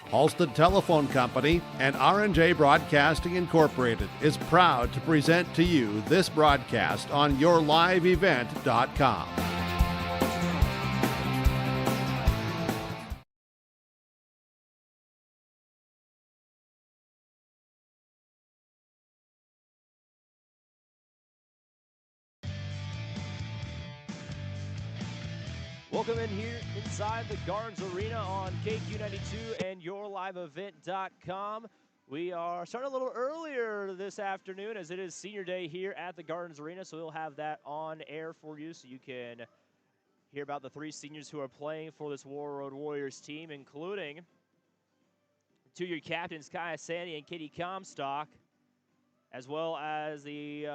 Halstead Telephone Company and R&J Broadcasting Incorporated is proud to present to you this broadcast on yourliveevent.com. Welcome in here inside the Gardens Arena on KQ92 and yourliveevent.com. We are starting a little earlier this afternoon as it is senior day here at the Gardens Arena, so we'll have that on air for you so you can hear about the three seniors who are playing for this Warroad Warriors team, including two-year captains Kaya Sandy and Katie Comstock, as well as the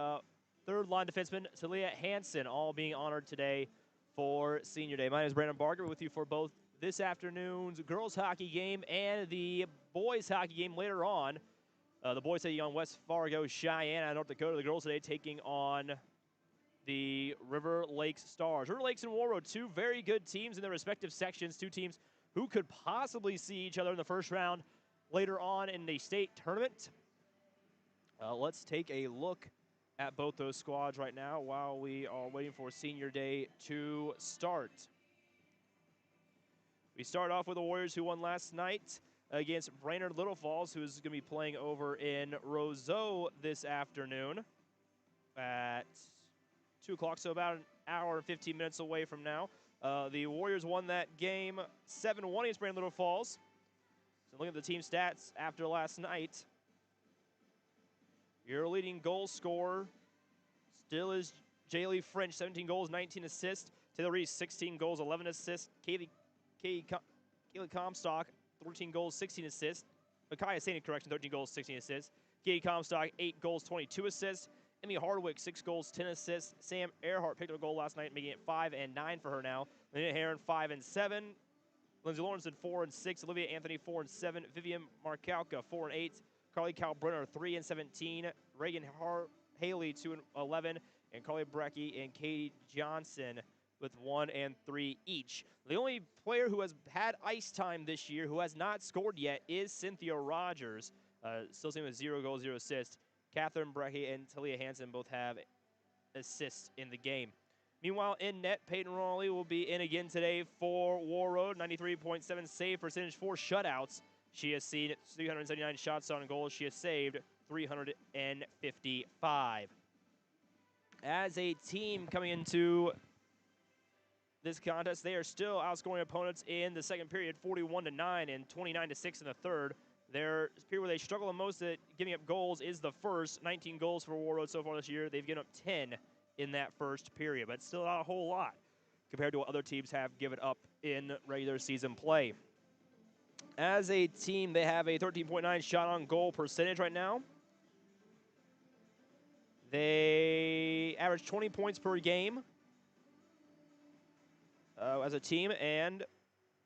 third-line defenseman Talia Hansen, all being honored today for Senior Day. My name is Brandon Barker with you for both this afternoon's girls hockey game and the boys hockey game later on. The boys taking on West Fargo, Cheyenne, and North Dakota. The girls today taking on the River Lakes Stars. River Lakes and Warroad, two very good teams in their respective sections, two teams who could possibly see each other in the first round later on in the state tournament. Let's take a look at both those squads right now while we are waiting for Senior Day to start. We start off with the Warriors, who won last night against Brainerd Little Falls, who's going to be playing over in Roseau this afternoon at 2 o'clock, so about an hour and 15 minutes away from now. The Warriors won that game 7-1 against Brainerd Little Falls. So looking at the team stats after last night, your leading goal scorer still is Jaylee French, 17 goals, 19 assists. Taylor Reese, 16 goals, 11 assists. Kaylee Comstock, 13 goals, 16 assists. Micaiah Sandy, 13 goals, 16 assists. Katie Comstock, 8 goals, 22 assists. Emmy Hardwick, 6 goals, 10 assists. Sam Earhart picked up a goal last night, making it 5 and 9 for her now. Lynette Heron, 5 and 7. Lindsay Lawrence, 4 and 6. Olivia Anthony, 4 and 7. Vivian Markalka, 4 and 8. Carly Calbrenner, 3 and 17. Reagan Haley, 2 and 11. And Carly Brecky and Katie Johnson with 1 and 3 each. The only player who has had ice time this year who has not scored yet is Cynthia Rogers. Still sitting with 0 goals, 0 assists. Catherine Brecky and Talia Hansen both have assists in the game. Meanwhile, in net, Peyton Raleigh will be in again today for Warroad. 93.7 save percentage, 4 shutouts. She has seen 379 shots on goal. She has saved 355. As a team coming into this contest, they are still outscoring opponents in the second period, 41-9 and 29-6 in the third. Their period where they struggle the most at giving up goals is the first. 19 goals for Warroad so far this year. They've given up 10 in that first period, but still not a whole lot compared to what other teams have given up in regular season play. As a team, they have a 13.9 shot on goal percentage right now. They average 20 points per game as a team, and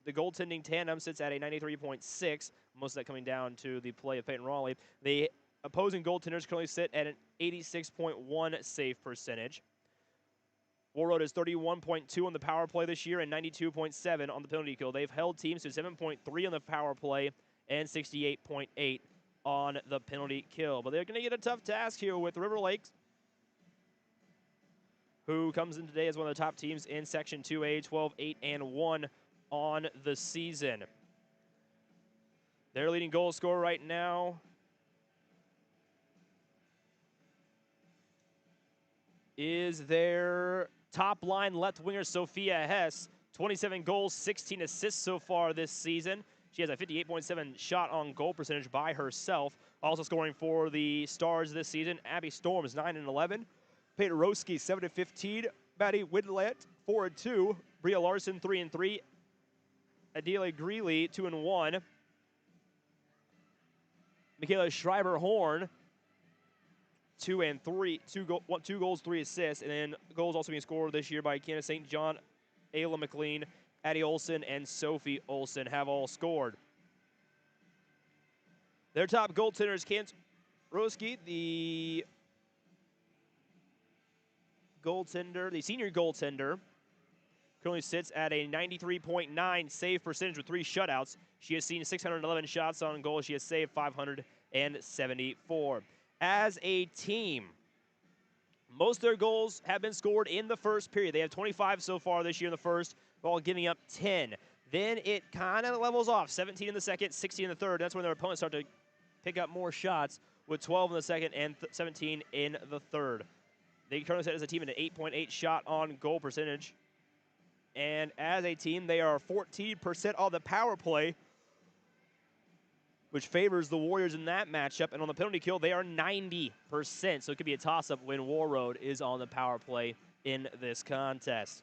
the goaltending tandem sits at a 93.6, most of that coming down to the play of Peyton Raleigh. The opposing goaltenders currently sit at an 86.1 save percentage. Warroad is 31.2 on the power play this year and 92.7 on the penalty kill. They've held teams to 7.3 on the power play and 68.8 on the penalty kill. But they're going to get a tough task here with River Lakes, who comes in today as one of the top teams in Section 2A, 12-8-1 on the season. Their leading goal scorer right now is their top line left winger, Sophia Hess. 27 goals, 16 assists so far this season. She has a 58.7 shot on goal percentage by herself. Also scoring for the Stars this season, Abby Storm is 9 and 11. Peyton Roski, 7 and 15. Maddie Widlett, 4 and 2. Bria Larson, 3 and 3. Adela Greeley, 2 and 1. Michaela Schreiber-Horn, 2 and 3, 2 goals, 3 assists, and then goals also being scored this year by Candace St. John, Ayla McLean, Addie Olson, and Sophie Olson have all scored. Their top goaltender is Kent Roski, the senior goaltender, currently sits at a 93.9 save percentage with 3 shutouts. She has seen 611 shots on goal. She has saved 574. As a team, most of their goals have been scored in the first period. They have 25 so far this year in the first, while giving up 10. Then it kind of levels off. 17 in the second, 16 in the third. That's when their opponents start to pick up more shots with 12 in the second and 17 in the third. They currently sit as a team at an 8.8 shot on goal percentage. And as a team, they are 14% on the power play, which favors the Warriors in that matchup. And on the penalty kill, they are 90%. So it could be a toss-up when Warroad is on the power play in this contest.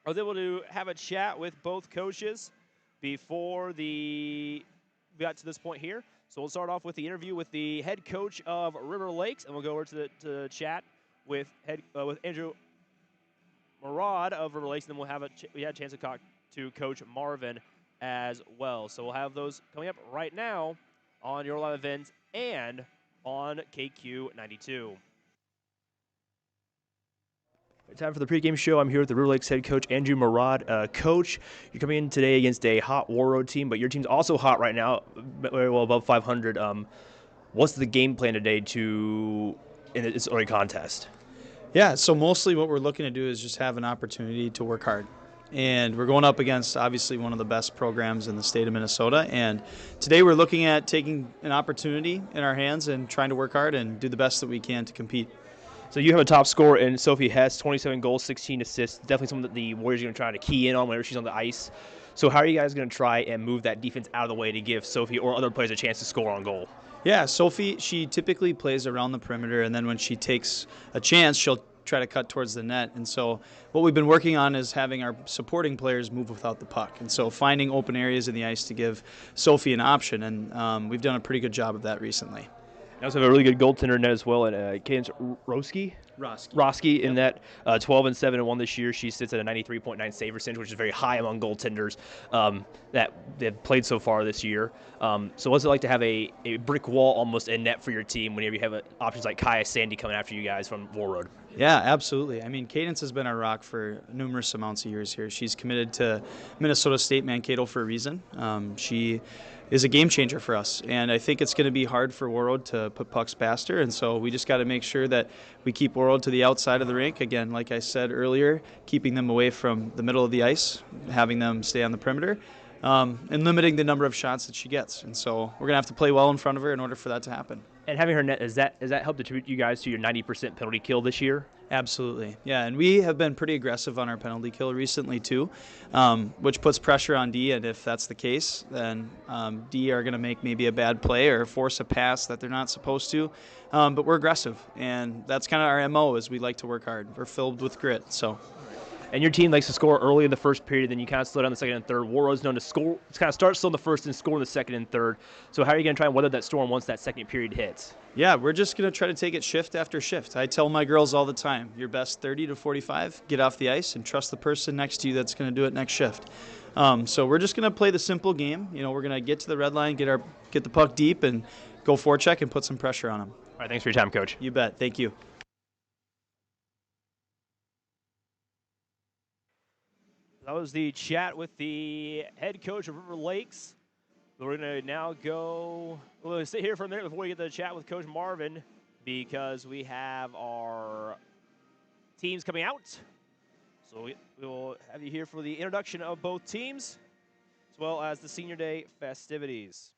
I was able to have a chat with both coaches before we got to this point here. So we'll start off with the interview with the head coach of River Lakes, and we'll go over to the chat with Andrew Warroad of River Lakes, and then we had a chance to talk to Coach Marvin as well. So we'll have those coming up right now on your live event and on KQ92. Time for the pregame show. I'm here with the River Lakes head coach, Andrew Warroad. Coach, you're coming in today against a hot Warroad team, but your team's also hot right now, very well above 500. What's the game plan today in this early contest? Yeah, so mostly what we're looking to do is just have an opportunity to work hard. And we're going up against, obviously, one of the best programs in the state of Minnesota. And today we're looking at taking an opportunity in our hands and trying to work hard and do the best that we can to compete. So you have a top scorer in Sophie Hess, 27 goals, 16 assists. Definitely something that the Warriors are going to try to key in on whenever she's on the ice. So how are you guys going to try and move that defense out of the way to give Sophie or other players a chance to score on goal? Yeah, Sophie, she typically plays around the perimeter, and then when she takes a chance, she'll try to cut towards the net. And so what we've been working on is having our supporting players move without the puck. And so finding open areas in the ice to give Sophie an option. And we've done a pretty good job of that recently. You also have a really good goaltender net as well, and Cadence Roski in that 12-7-1 this year. She sits at a 93.9 save percentage, which is very high among goaltenders that they've played so far this year. So what's it like to have a brick wall almost in net for your team whenever you have options like Kaya Sandy coming after you guys from Warroad? Yeah, absolutely. I mean, Cadence has been our rock for numerous amounts of years here. She's committed to Minnesota State Mankato for a reason. She is a game changer for us, and I think it's going to be hard for Warroad to put pucks past her, and so we just got to make sure that we keep Warroad to the outside of the rink. Again, like I said earlier, keeping them away from the middle of the ice, having them stay on the perimeter, and limiting the number of shots that she gets. And so we're going to have to play well in front of her in order for that to happen. And having her net, has that helped attribute you guys to your 90% penalty kill this year? Absolutely. Yeah, and we have been pretty aggressive on our penalty kill recently too, which puts pressure on D, and if that's the case, then D are going to make maybe a bad play or force a pass that they're not supposed to. But we're aggressive, and that's kind of our MO is we like to work hard. We're filled with grit. So. And your team likes to score early in the first period, then you kind of slow down the second and third. Warroad's known to score, kind of start slow in the first and score in the second and third. So how are you going to try and weather that storm once that second period hits? Yeah, we're just going to try to take it shift after shift. I tell my girls all the time, your best 30 to 45, get off the ice and trust the person next to you that's going to do it next shift. So we're just going to play the simple game. You know, we're going to get to the red line, get the puck deep, and go forecheck and put some pressure on them. All right, thanks for your time, Coach. You bet. Thank you. That was the chat with the head coach of River Lakes. We're going to now we'll sit here for a minute before we get to the chat with Coach Marvin because we have our teams coming out. So we will have you here for the introduction of both teams as well as the Senior Day festivities.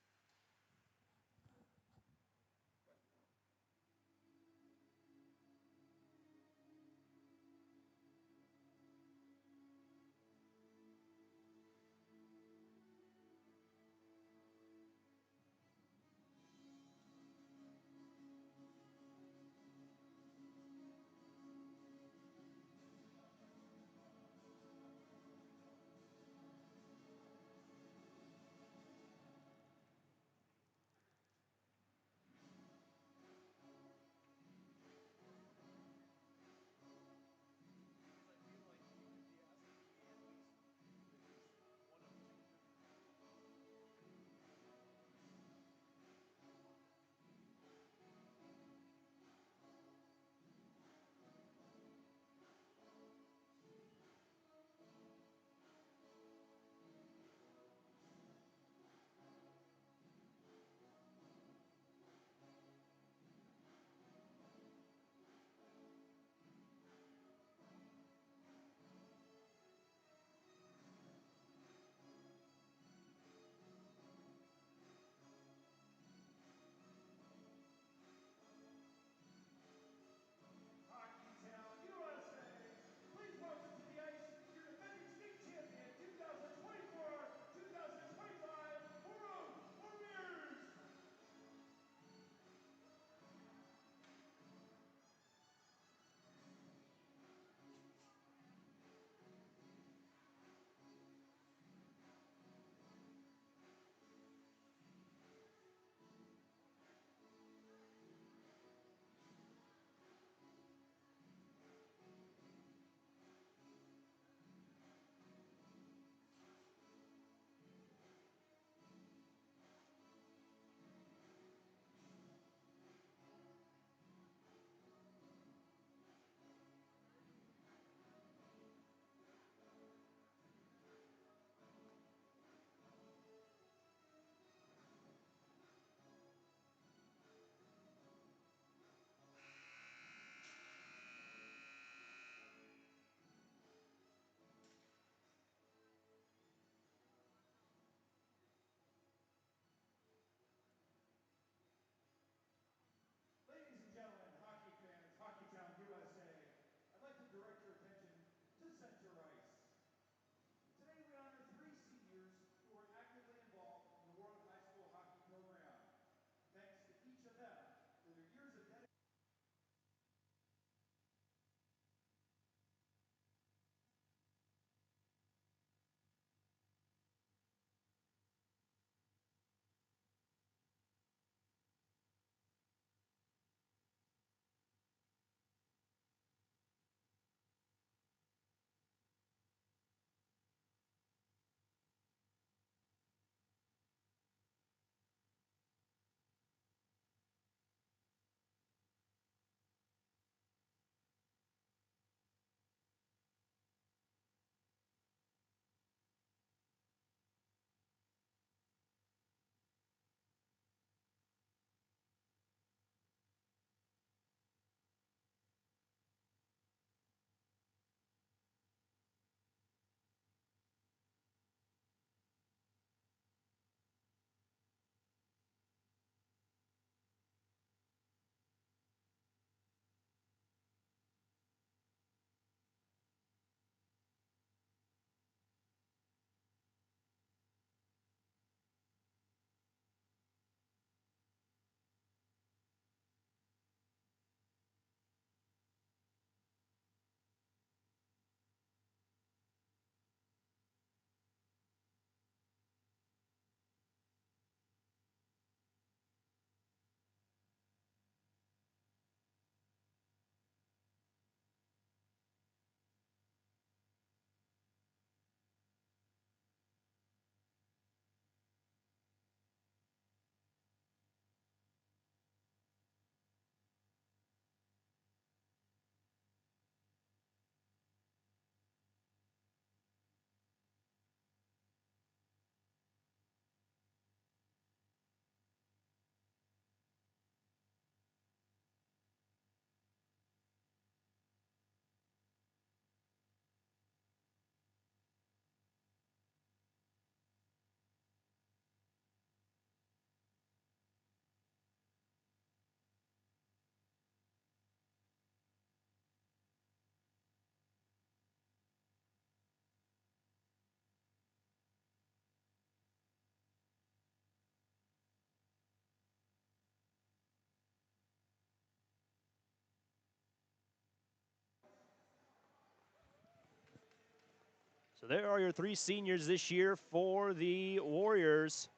there are your three seniors this year for the Warriors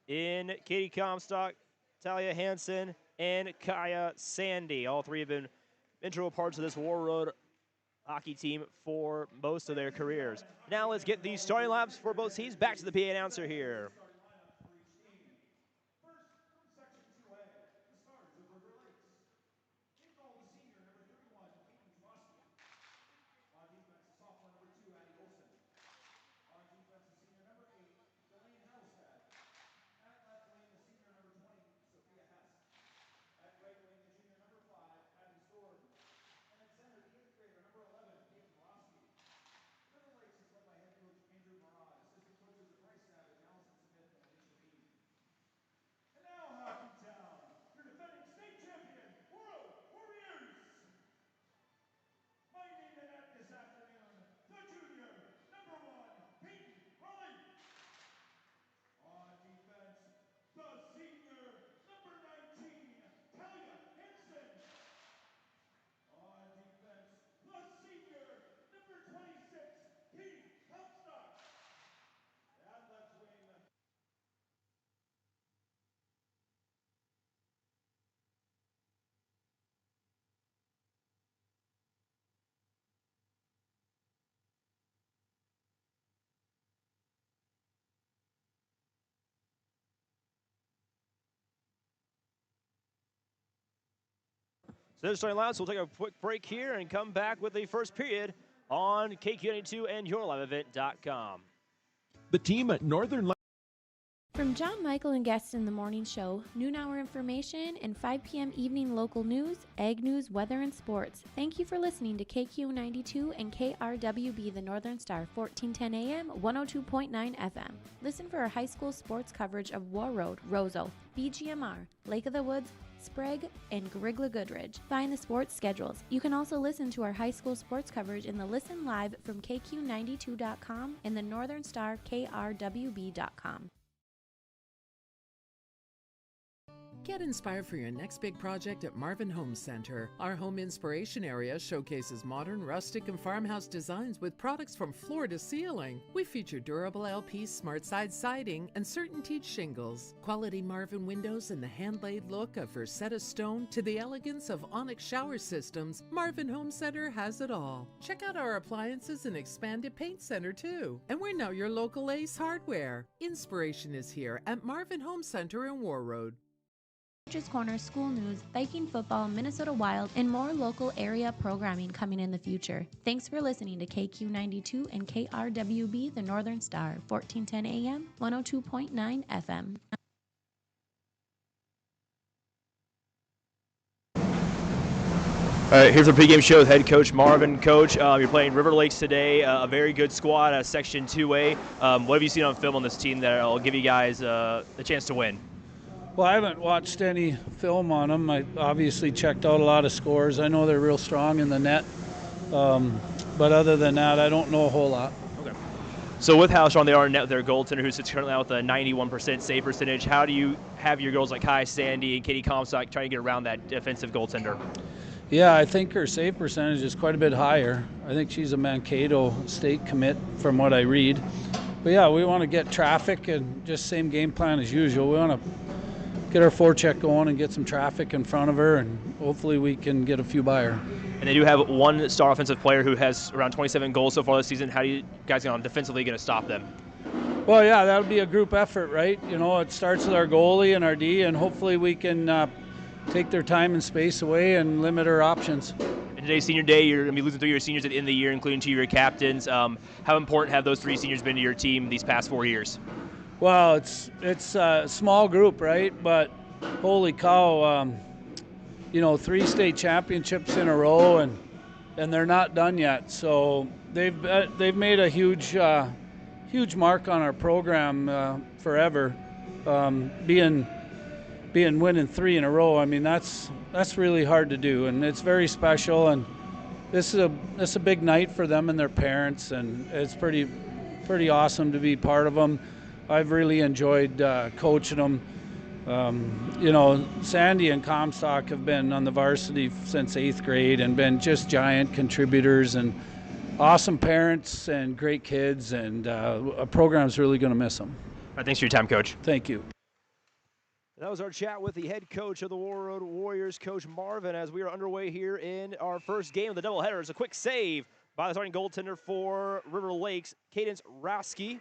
in Katie Comstock, Talia Hansen, and Kaya Sandy. All three have been integral parts of this Warroad hockey team for most of their careers. Now let's get these starting laps for both teams. Back to the PA announcer here. So they're starting laps. We'll take a quick break here and come back with the first period on KQ92 and YourLiveEvent.com. The team at Northern From John Michael and guests in the morning show, noon hour information, and 5 p.m. evening local news, ag news, weather, and sports. Thank you for listening to KQ92 and KRWB the Northern Star, 1410 AM, 102.9 FM. Listen for our high school sports coverage of Warroad, Roseau, BGMR, Lake of the Woods, Sprague, and Grigla Goodridge. Find the sports schedules. You can also listen to our high school sports coverage in the Listen Live from KQ92.com and the Northern Star KRWB.com. Get inspired for your next big project at Marvin Home Center. Our home inspiration area showcases modern, rustic, and farmhouse designs with products from floor to ceiling. We feature durable LP smart side siding and CertainTeed shingles, quality Marvin windows, and the hand-laid look of Versetta stone to the elegance of Onyx shower systems. Marvin Home Center has it all. Check out our appliances and expanded paint center too. And we're now your local Ace Hardware. Inspiration is here at Marvin Home Center in Warroad. Coach's Corner, school news, Viking football, Minnesota Wild, and more local area programming coming in the future. Thanks for listening to KQ92 and KRWB, the Northern Star, 1410 AM, 102.9 FM. All right, here's our pregame show with head coach Marvin. Coach, you're playing River Lakes today, a very good squad, Section 2A. What have you seen on film on this team that will give you guys a chance to win? Well, I haven't watched any film on them. I obviously checked out a lot of scores. I know they're real strong in the net. But other than that, I don't know a whole lot. Okay. So with how strong they are in net with their goaltender, who sits currently out with a 91% save percentage, how do you have your girls like Kai Sandy and Katie Comstock trying to get around that defensive goaltender? Yeah, I think her save percentage is quite a bit higher. I think she's a Mankato State commit from what I read. But yeah, we want to get traffic and just same game plan as usual. We want to get our forecheck going and get some traffic in front of her, and hopefully we can get a few by her. And they do have one star offensive player who has around 27 goals so far this season. How do you guys defensively going to stop them? Well, yeah, that'll be a group effort, right? You know, it starts with our goalie and our D, and hopefully we can take their time and space away and limit our options. And today's senior day, you're going to be losing 3 of your seniors at the end of the year, including 2 of your captains. How important have those 3 seniors been to your team these past 4 years? Well, it's a small group, right? But holy cow, 3 state championships in a row, and they're not done yet. So they've made a huge mark on our program forever. Winning 3 in a row, I mean that's really hard to do, and it's very special. And this is a big night for them and their parents, and it's pretty awesome to be part of them. I've really enjoyed coaching them. Sandy and Comstock have been on the varsity since 8th grade and been just giant contributors, and awesome parents and great kids, and a program's really going to miss them. All right, thanks for your time, Coach. Thank you. That was our chat with the head coach of the Warroad Warriors, Coach Marvin, as we are underway here in our first game of the doubleheader. It's a quick save by the starting goaltender for River Lakes, Cadence Roski.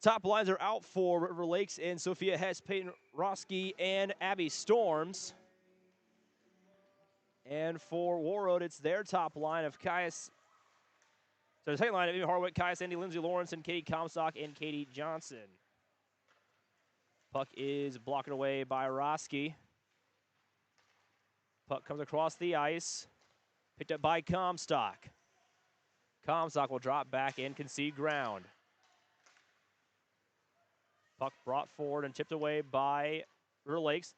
Top lines are out for River Lakes and Sophia Hess, Peyton Roski, and Abby Storms. And for Warroad, it's their top line of Caius. So the second line of Amy Harwick, Caius, Andy, Lindsay Lawrence, and Katie Comstock, and Katie Johnson. Puck is blocked away by Roski. Puck comes across the ice. Picked up by Comstock. Comstock will drop back and concede ground. Puck brought forward and tipped away by River Lakes.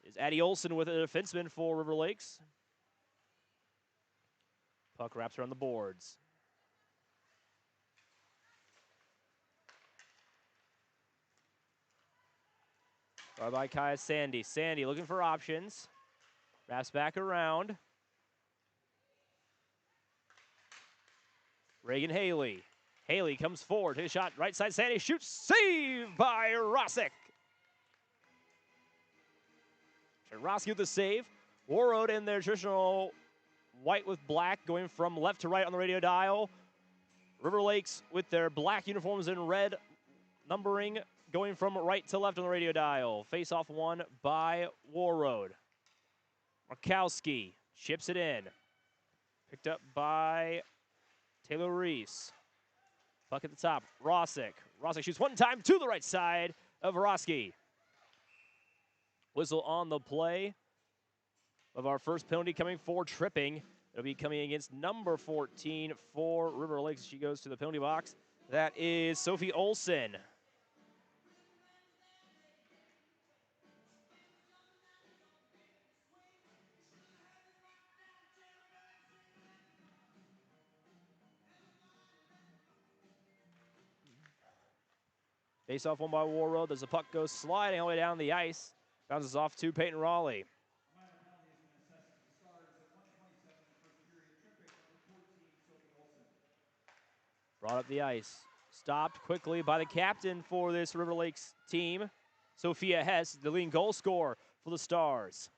Is Addie Olson with a defenseman for River Lakes. Puck wraps around the boards. Brought by Kaya Sandy. Sandy looking for options. Wraps back around. Reagan Haley. Haley comes forward. His shot right side. Sandy shoots. Save by Rosick. Roski with the save. Warroad in their traditional white with black going from left to right on the radio dial. River Lakes with their black uniforms and red numbering going from right to left on the radio dial. Face-off won by Warroad. Markowski chips it in. Picked up by Taylor Reese. Puck at the top. Rosick. Rosick shoots one time to the right side of Roski. Whistle on the play of our first penalty coming for tripping. It'll be coming against number 14 for River Lakes. She goes to the penalty box. That is Sophie Olson. Face off one by Warroad. There's a puck goes sliding all the way down the ice. Bounces off to Peyton Raleigh. Brought up the ice. Stopped quickly by the captain for this River Lakes team, Sophia Hess, the leading goal scorer for the Stars.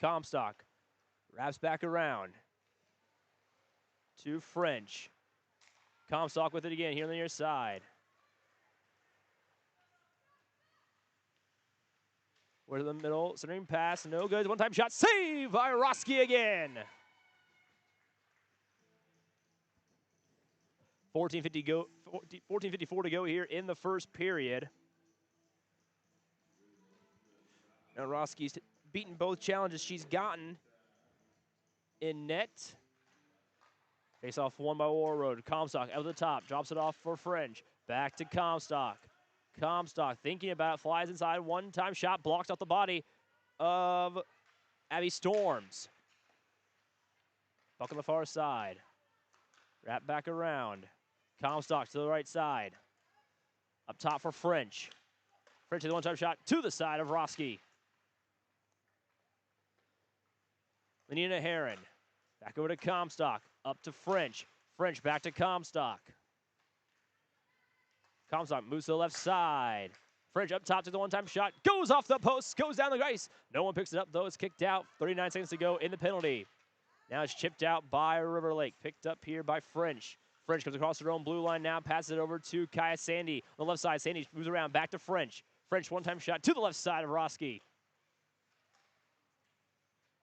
Comstock wraps back around to French. Comstock with it again here on the near side. We're to the middle, centering pass, no good. One-time shot, save by Roski again. 14:54 to go here in the first period. Now Roski's beaten both challenges she's gotten in net. Face off one by Warroad. Comstock out of the top, drops it off for French. Back to Comstock. Comstock thinking about it, flies inside. One-time shot blocks off the body of Abby Storms. Puck on the far side. Wrap back around. Comstock to the right side. Up top for French. French with the one-time shot to the side of Roski. Lenina Heron. Back over to Comstock. Up to French. French back to Comstock. Comstock moves to the left side. French up top to the one-time shot. Goes off the post. Goes down the ice. No one picks it up, though. It's kicked out. 39 seconds to go in the penalty. Now it's chipped out by River Lake. Picked up here by French. French comes across her own blue line now. Passes it over to Kaya Sandy on the left side. Sandy moves around. Back to French. French one-time shot to the left side of Roski.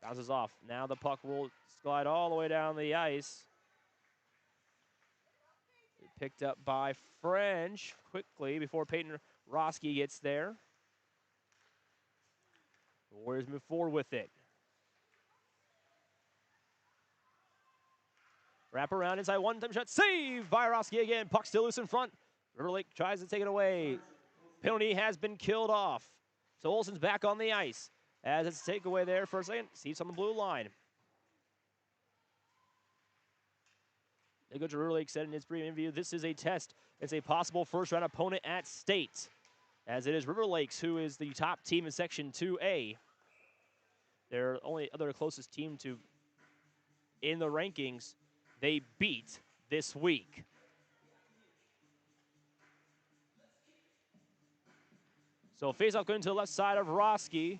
Bounces off. Now the puck will slide all the way down the ice. Picked up by French quickly before Peyton Roski gets there. The Warriors move forward with it. Wrap around inside, one-time shot, save by Roski again. Puck still loose in front. River Lake tries to take it away. Penalty has been killed off. So Olsen's back on the ice. As it's a takeaway there for a second. Seats on the blue line. Coach River Lake said in his brief interview, this is a test. It's a possible first-round opponent at state, as it is River Lakes, who is the top team in Section 2A. Their only other closest team to in the rankings they beat this week. So face-off going to the left side of Roski.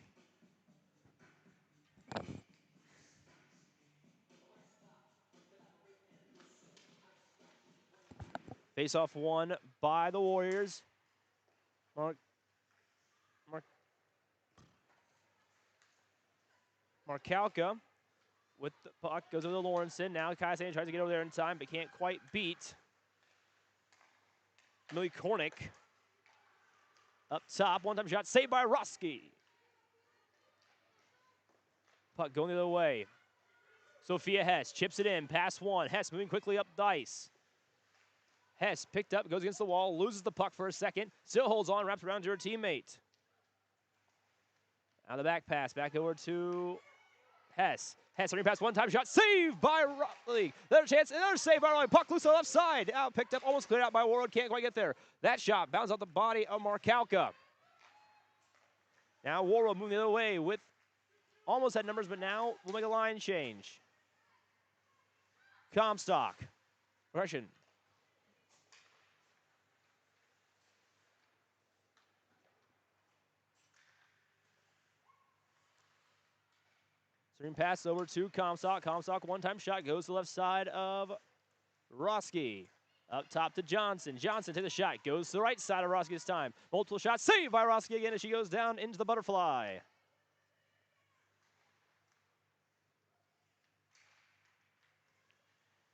Face-off won by the Warriors. Markalka with the puck goes over to Lawrenson. Now Kaisan tries to get over there in time, but can't quite beat Millie Kornick. Up top, one-time shot saved by Roski. Puck going the other way. Sophia Hess chips it in, pass one. Hess moving quickly up the ice. Hess picked up, goes against the wall, loses the puck for a second, still holds on, wraps around to her teammate. Now the back pass, back over to Hess. Hess running pass, one-time shot, saved by Raleigh. Another chance, another save by Raleigh. Puck loose on the left side. Now picked up, almost cleared out by Warroad, can't quite get there. That shot bounced off the body of Markalka. Now Warroad moving the other way with almost had numbers, but now we'll make a line change. Comstock. Correction. Stream pass over to Comstock. Comstock, one-time shot, goes to the left side of Roski. Up top to Johnson. Johnson takes a shot, goes to the right side of Roski this time. Multiple shots, saved by Roski again as she goes down into the butterfly.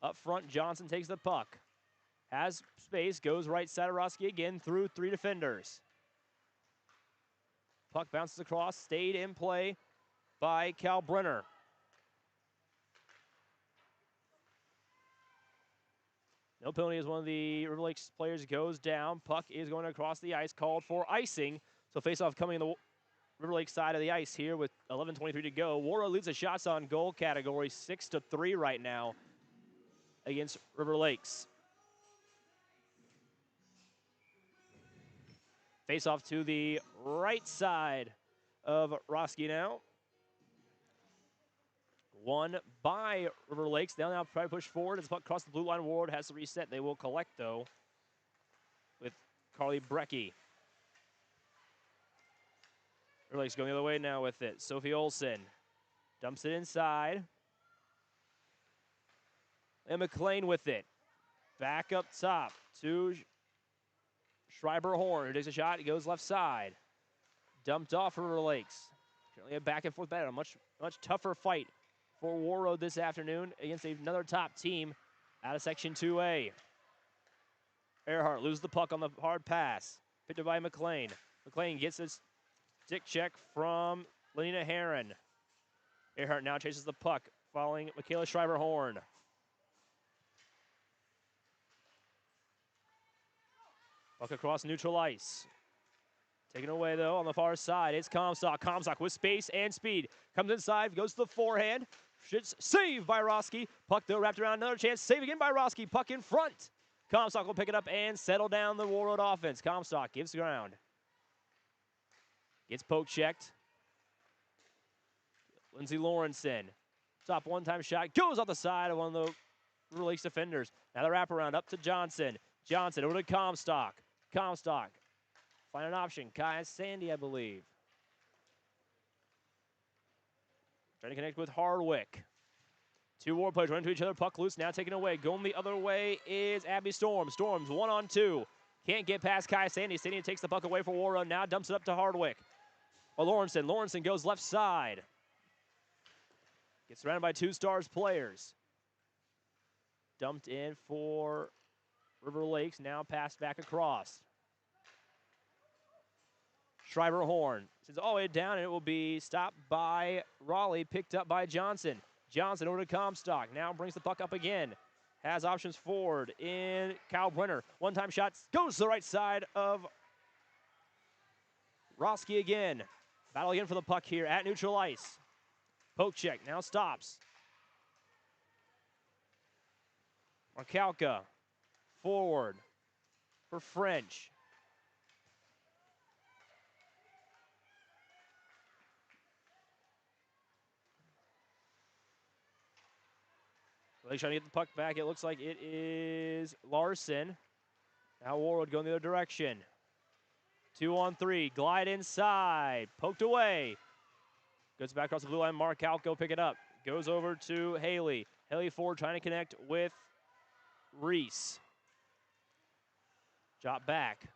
Up front, Johnson takes the puck. Has space, goes right side of Roski again through 3 defenders. Puck bounces across, stayed in play by Cal Brenner. No penalty as one of the River Lakes players goes down. Puck is going across the ice, called for icing. So face-off coming in the River Lakes side of the ice here with 11:23 to go. Warroad leads the shots on goal category 6-3 right now against River Lakes. Face-off to the right side of Roski now. Won by River Lakes. They'll now try to push forward as the puck across the blue line. Warroad has to reset. They will collect, though, with Carly Brecky. River Lakes going the other way now with it. Sophie Olsen dumps it inside. And McLean with it. Back up top to Schreiber Horn, who takes a shot. He goes left side. Dumped off River Lakes. Currently a back and forth battle. Much tougher fight for Warroad this afternoon against another top team out of Section 2A. Earhart loses the puck on the hard pass. Picked up by McLean. McLean gets his stick check from Lenina Herron. Earhart now chases the puck, following Michaela Schreiber-Horn. Puck across neutral ice. Taken away, though, on the far side. It's Comstock. Comstock with space and speed. Comes inside, goes to the forehand. Shoots, save by Roski. Puck, though, wrapped around. Another chance. Save again by Roski. Puck in front. Comstock will pick it up and settle down the Warroad offense. Comstock gives ground. Gets poke checked. Lindsay Lawrenson. Top one-time shot. Goes off the side of one of the River Lakes defenders. Now the wraparound up to Johnson. Johnson over to Comstock. Comstock. Find an option. Kai Sandy, I believe. Trying to connect with Hardwick. 2 Warroad players running to each other. Puck loose. Now taken away. Going the other way is Abby Storm. Storm's 1-on-2. Can't get past Kai Sandy. Sandy takes the puck away for Warroad. Now dumps it up to Hardwick. Lawrenson. Lawrenson goes left side. Gets surrounded by 2 Stars players. Dumped in for River Lakes. Now passed back across. Schreiber-Horn sends all the way down, and it will be stopped by Raleigh, picked up by Johnson. Johnson over to Comstock. Now brings the puck up again. Has options forward in Kyle Brenner. One-time shot goes to the right side of Roski again. Battle again for the puck here at neutral ice. Poke check now stops. Markalka forward for French. Lake trying to get the puck back. It looks like it is Larson. Now Warroad going the other direction. 2-on-3. Glide inside. Poked away. Goes back across the blue line. Mark Alco pick it up. Goes over to Haley. Haley Ford trying to connect with Reese. Drop back.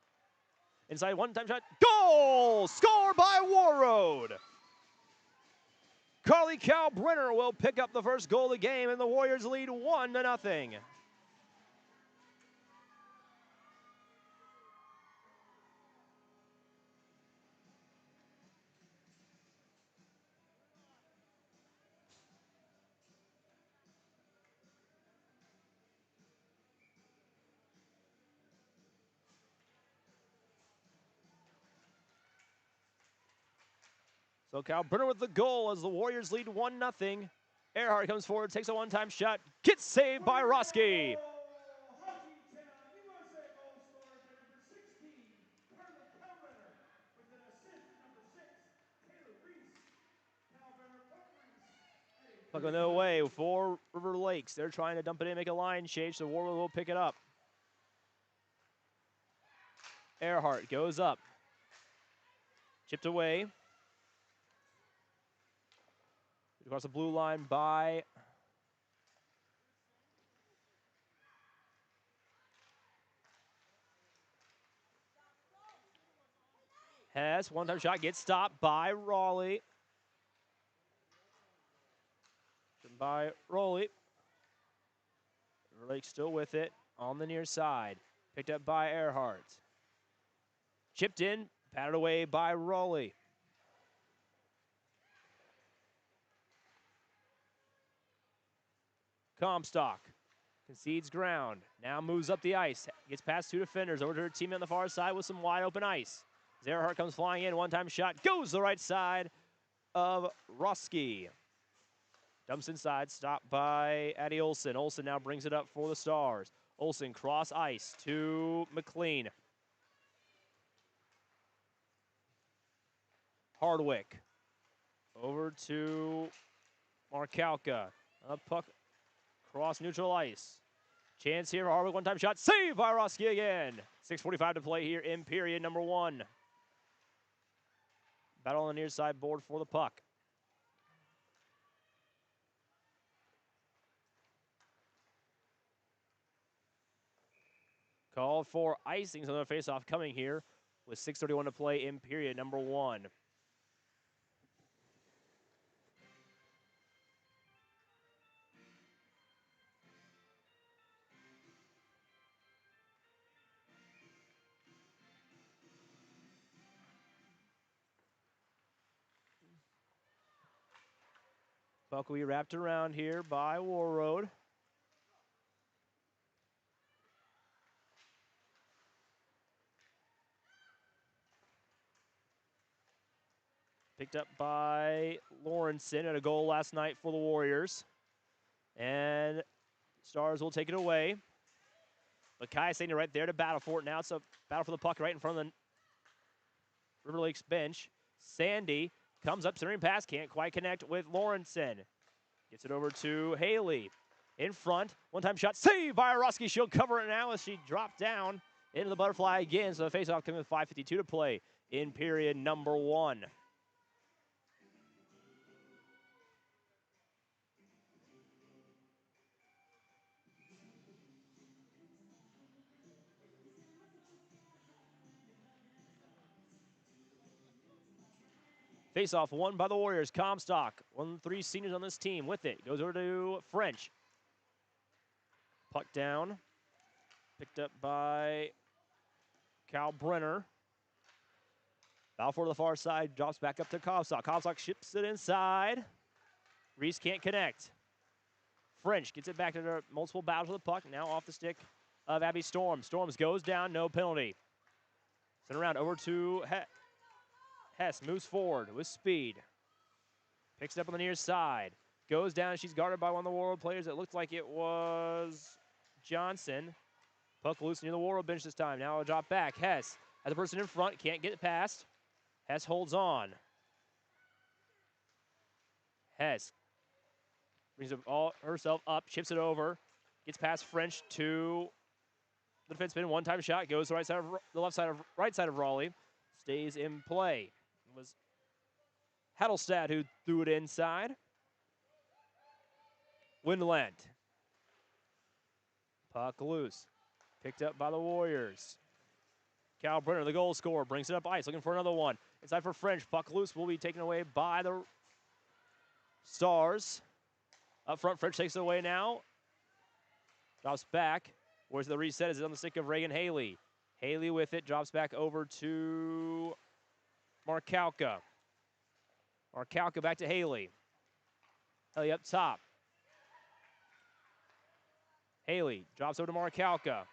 Inside, one-time shot. Goal! Scored by Warroad. Carly Kalbrenner will pick up the first goal of the game, and the Warriors lead 1-0. So Kalbrenner with the goal as the Warriors lead 1-0. Earhart comes forward, takes a one-time shot, gets saved by Roski. Puck on the way for River Lakes. They're trying to dump it in, make a line change, so Warroad will pick it up. Earhart goes up. Chipped away. Across the blue line by Hess. One-time shot gets stopped by Raleigh. By Raleigh. Lake still with it on the near side. Picked up by Earhart. Chipped in, patted away by Raleigh. Comstock concedes ground. Now moves up the ice. Gets past two defenders over to her teammate on the far side with some wide open ice. As Earhart comes flying in, one-time shot goes the right side of Roski. Dumps inside, stopped by Addie Olsen. Olsen now brings it up for the Stars. Olsen cross ice to McLean. Hardwick over to Markalka. A puck cross neutral ice. Chance here for Hardwick, one-time shot. Saved by Roski again. 6:45 to play here in period number 1. Battle on the near side board for the puck. Called for icings on the faceoff coming here with 6:31 to play in period number 1. Puck will be wrapped around here by Warroad. Picked up by Lawrenson at a goal last night for the Warriors. And Stars will take it away. But Kai Sainer right there to battle for it. Now it's a battle for the puck right in front of the River Lakes bench. Sandy comes up, centering pass, can't quite connect with Lawrenson. Gets it over to Haley. In front, one-time shot, saved by Roski. She'll cover it now as she dropped down into the butterfly again. So the faceoff coming with 5:52 to play in period number 1. Face-off won by the Warriors. Comstock, one of the 3 seniors on this team with it. Goes over to French. Puck down. Picked up by Kalbrenner. Balfour to the far side, drops back up to Comstock. Comstock ships it inside. Reese can't connect. French gets it back to their multiple battles with the puck. Now off the stick of Abby Storms. Storms goes down, no penalty. Send around over to Hess moves forward with speed. Picks it up on the near side. Goes down. She's guarded by one of the Warroad players. It looked like it was Johnson. Puck loose near the Warroad bench this time. Now a drop back. Hess has a person in front. Can't get it past. Hess holds on. Hess Brings it all herself up, chips it over, gets past French to the defenseman. One-time shot goes to the right side of Raleigh, stays in play. It was Hattelstad who threw it inside. Windland. Puck loose. Picked up by the Warriors. Cal Brenner, the goal scorer, brings it up ice, looking for another one. Inside for French. Puck loose will be taken away by the Stars. Up front, French takes it away now. Drops back. Where's the reset? Is it on the stick of Reagan Haley? Haley with it, drops back over to Markalka. Markalka back to Haley. Haley up top. Haley drops over to Markalka.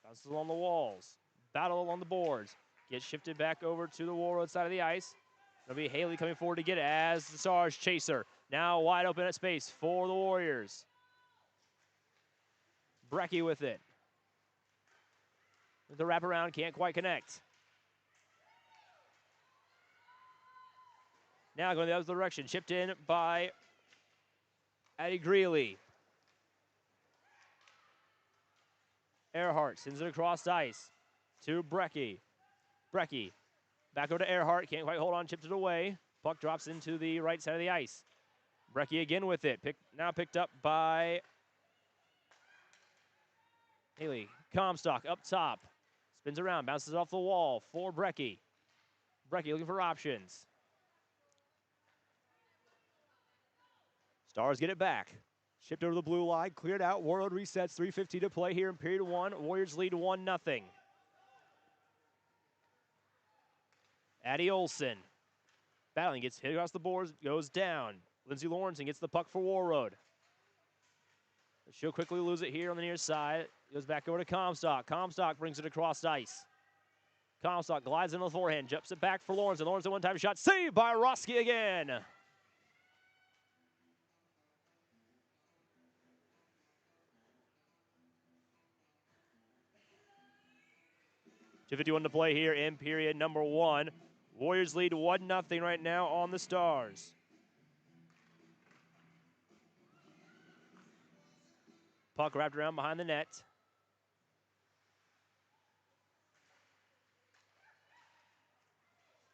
Bounces along the walls. Battle along the boards. Gets shifted back over to the Warroad side of the ice. It'll be Haley coming forward to get it as the Stars chaser. Now wide open at space for the Warriors. Brecky with it. The wraparound can't quite connect. Now going the other direction. Chipped in by Addie Greeley. Earhart sends it across ice to Brecky. Brecky back over to Earhart. Can't quite hold on. Chipped it away. Puck drops into the right side of the ice. Brecky again with it. Now picked up by Haley. Comstock up top. Spins around. Bounces off the wall for Brecky. Brecky looking for options. Stars get it back. Shipped over the blue line. Cleared out. Warroad resets. 3:50 to play here in period one. Warriors lead 1-0. Addie Olson. Battling. Gets hit across the boards. Goes down. Lindsey Lawrenson gets the puck for Warroad. She'll quickly lose it here on the near side. Goes back over to Comstock. Comstock brings it across ice. Comstock glides into the forehand. Jumps it back for Lawrenson. Lawrenson one-time shot. Saved by Roski again. 2:51 to play here in period number one. Warriors lead 1-0 right now on the Stars. Puck wrapped around behind the net.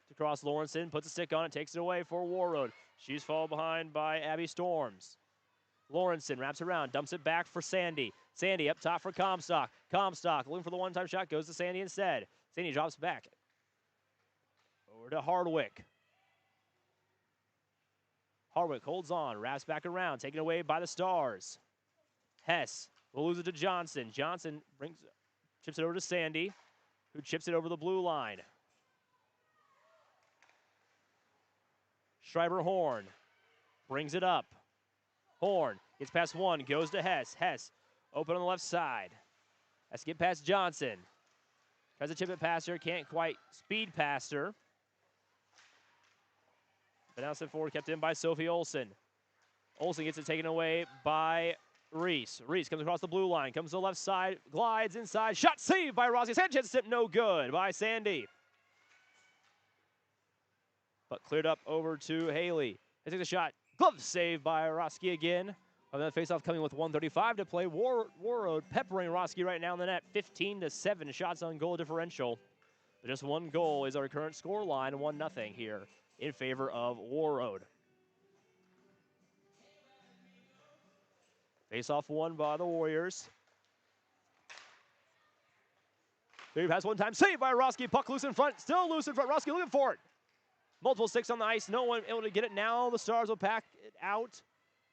To cross Lawrenson, puts a stick on it, takes it away for Warroad. She's followed behind by Abby Storms. Lawrenson wraps around, dumps it back for Sandy. Sandy up top for Comstock. Comstock looking for the one-time shot, goes to Sandy instead. Sandy drops back. Over to Hardwick. Hardwick holds on, wraps back around, taken away by the Stars. Hess will lose it to Johnson. Johnson chips it over to Sandy, who chips it over the blue line. Schreiber Horn brings it up. Horn gets past one, goes to Hess. Hess open on the left side. Has to get past Johnson. Tries to chip it past her, can't quite speed past her. But now sent forward, kept in by Sophie Olson. Olson gets it taken away by Reese. Reese comes across the blue line, comes to the left side, glides inside. Shot saved by Rossi. Sanchez tip no good by Sandy. But cleared up over to Haley. He takes a shot. Glove saved by Roski again. And then the faceoff coming with 1:35 to play. Warroad peppering Roski right now in the net. 15-7 shots on goal differential. But just one goal is our current score line. 1-0 here in favor of Warroad. Faceoff won by the Warriors. Three pass one time. Saved by Roski. Puck loose in front. Still loose in front. Roski looking for it. Multiple sticks on the ice. No one able to get it. Now the Stars will pack it out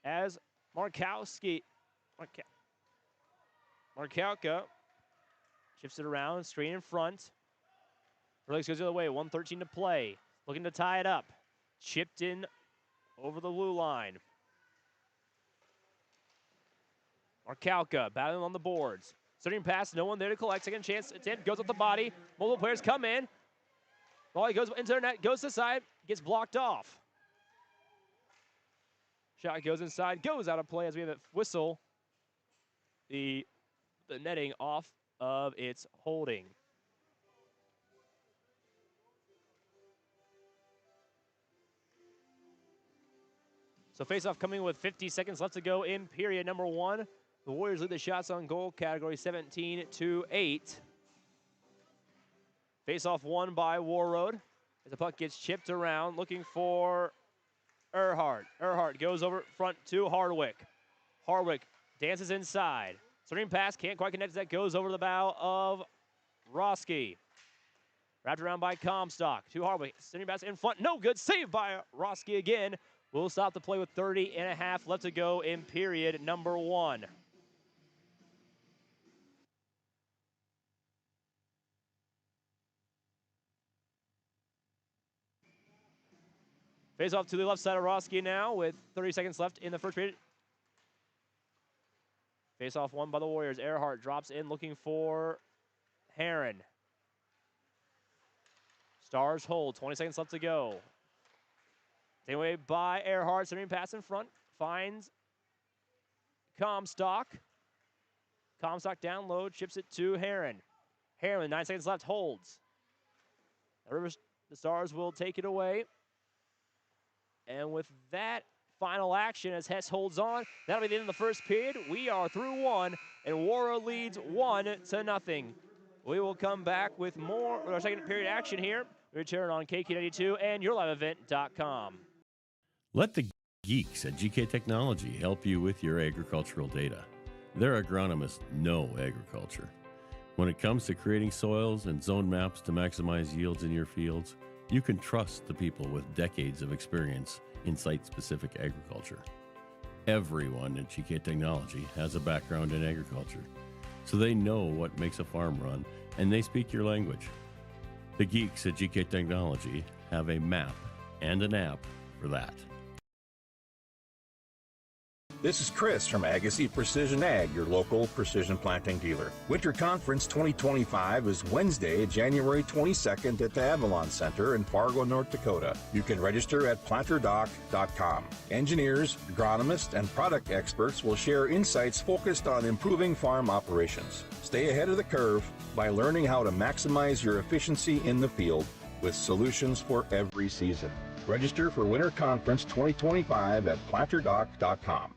as Markalka shifts it around. Screen in front. Release goes the other way. 1:13 to play. Looking to tie it up. Chipped in over the blue line. Markalka battling on the boards. Starting pass. No one there to collect. Second chance attempt. Goes up the body. Multiple players come in. Raleigh goes into the net, goes to the side, gets blocked off. Shot goes inside, goes out of play as we have a whistle. The netting off of its holding. So face-off coming with 50 seconds left to go in period number 1. The Warriors lead the shots on goal category 17-8. Face-off won by Warroad as the puck gets chipped around, looking for Earhart. Earhart goes over front to Hardwick. Hardwick dances inside. Screen pass, can't quite connect as that goes over the bow of Roski. Wrapped around by Comstock to Hardwick. Screen pass in front, no good. Saved by Roski again. We'll stop the play with 30.5 left to go in period number 1. Face off to the left side of Roski now with 30 seconds left in the first period. Face off won by the Warriors. Earhart drops in looking for Heron. Stars hold, 20 seconds left to go. Taken away by Earhart, sending pass in front, finds Comstock. Comstock down low, chips it to Heron. Heron, 9 seconds left, holds. The Stars will take it away. And with that final action, as Hess holds on, that'll be the end of the first period. We are through 1, and Warroad leads 1-0. We will come back with more of our second period action here. We return on KQ92 and YourLiveEvent.com. Let the geeks at GK Technology help you with your agricultural data. Their agronomists know agriculture. When it comes to creating soils and zone maps to maximize yields in your fields, you can trust the people with decades of experience in site-specific agriculture. Everyone at GK Technology has a background in agriculture, so they know what makes a farm run, and they speak your language. The geeks at GK Technology have a map and an app for that. This is Chris from Agassiz Precision Ag, your local precision planting dealer. Winter Conference 2025 is Wednesday, January 22nd at the Avalon Center in Fargo, North Dakota. You can register at planterdoc.com. Engineers, agronomists, and product experts will share insights focused on improving farm operations. Stay ahead of the curve by learning how to maximize your efficiency in the field with solutions for every season. Register for Winter Conference 2025 at planterdoc.com.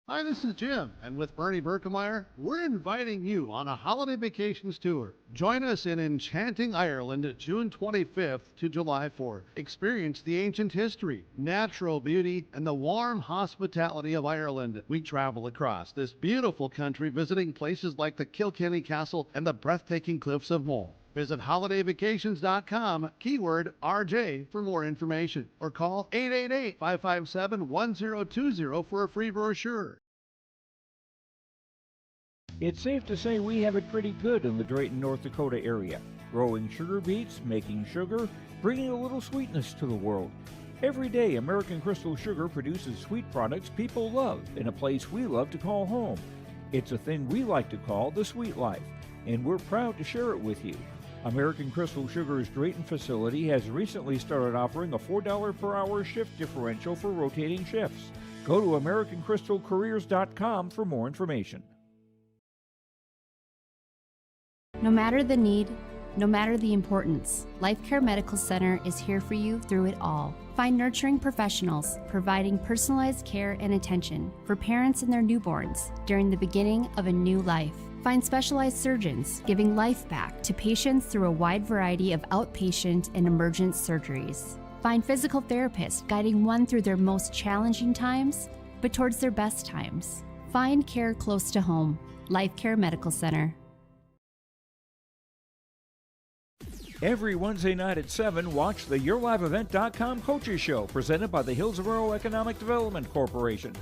Hi, this is Jim, and with Bernie Berkemeyer, we're inviting you on a holiday vacations tour. Join us in enchanting Ireland June 25th to July 4th. Experience the ancient history, natural beauty, and the warm hospitality of Ireland. We travel across this beautiful country visiting places like the Kilkenny Castle and the breathtaking cliffs of Moher. Visit holidayvacations.com, keyword RJ, for more information, or call 888-557-1020 for a free brochure. It's safe to say we have it pretty good in the Drayton, North Dakota area. Growing sugar beets, making sugar, bringing a little sweetness to the world. Every day, American Crystal Sugar produces sweet products people love in a place we love to call home. It's a thing we like to call the sweet life, and we're proud to share it with you. American Crystal Sugar's Drayton facility has recently started offering a $4 per hour shift differential for rotating shifts. Go to AmericanCrystalCareers.com for more information. No matter the need, no matter the importance, Life Care Medical Center is here for you through it all. Find nurturing professionals providing personalized care and attention for parents and their newborns during the beginning of a new life. Find specialized surgeons giving life back to patients through a wide variety of outpatient and emergent surgeries. Find physical therapists guiding one through their most challenging times, but towards their best times. Find care close to home. Life Care Medical Center. Every Wednesday night at 7, watch the YourLiveEvent.com Coaches Show presented by the Hillsborough Economic Development Corporation.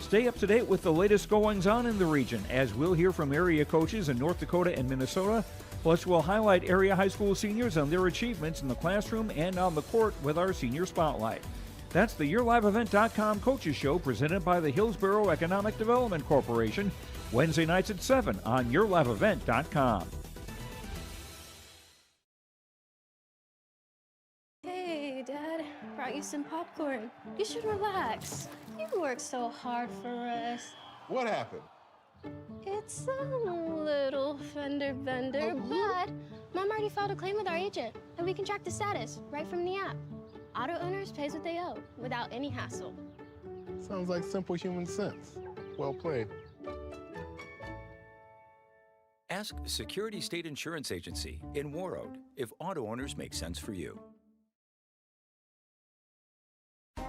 Stay up to date with the latest goings-on in the region, as we'll hear from area coaches in North Dakota and Minnesota. Plus, we'll highlight area high school seniors on their achievements in the classroom and on the court with our Senior Spotlight. That's the YourLiveEvent.com Coaches Show presented by the Hillsborough Economic Development Corporation, Wednesday nights at 7 on YourLiveEvent.com. Hey, Dad, brought you some popcorn. You should relax. You worked so hard for us. What happened? It's a little fender bender, but Mom already filed a claim with our agent, and we can track the status right from the app. Auto owners pays what they owe without any hassle. Sounds like simple human sense. Well played. Ask Security State Insurance Agency in Warroad if auto owners make sense for you.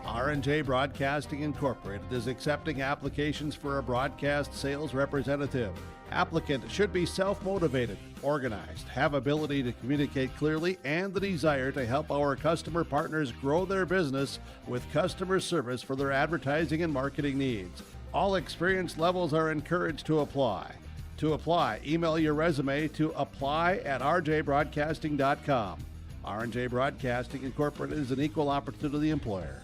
R&J Broadcasting Incorporated is accepting applications for a broadcast sales representative. Applicant should be self-motivated, organized, have ability to communicate clearly, and the desire to help our customer partners grow their business with customer service for their advertising and marketing needs. All experience levels are encouraged to apply. To apply, email your resume to apply@rjbroadcasting.com. R&J Broadcasting Incorporated is an equal opportunity employer.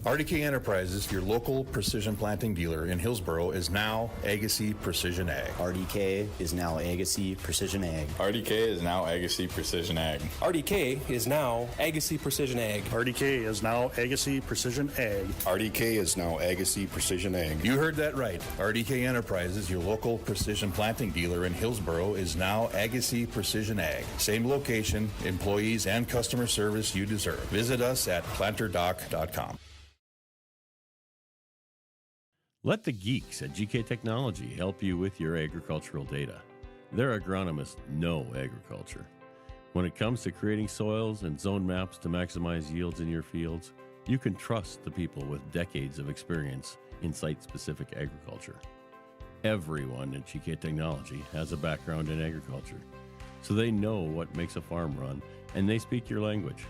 RDK Enterprises, your local precision planting dealer in Hillsboro, is now Agassi Precision Ag. RDK is now Agassi Precision Ag. RDK is now Agassi Precision Ag. RDK is now Agassi Precision Ag. RDK is now Agassi Precision Ag. RDK is now Agassi Precision Ag. You heard that right. RDK Enterprises, your local precision planting dealer in Hillsboro, is now Agassi Precision Ag. Same location, employees, and customer service you deserve. Visit us at planterdoc.com. Let the geeks at GK Technology help you with your agricultural data. Their agronomists know agriculture. When it comes to creating soils and zone maps to maximize yields in your fields, you can trust the people with decades of experience in site-specific agriculture. Everyone at GK Technology has a background in agriculture, so they know what makes a farm run, and they speak your language.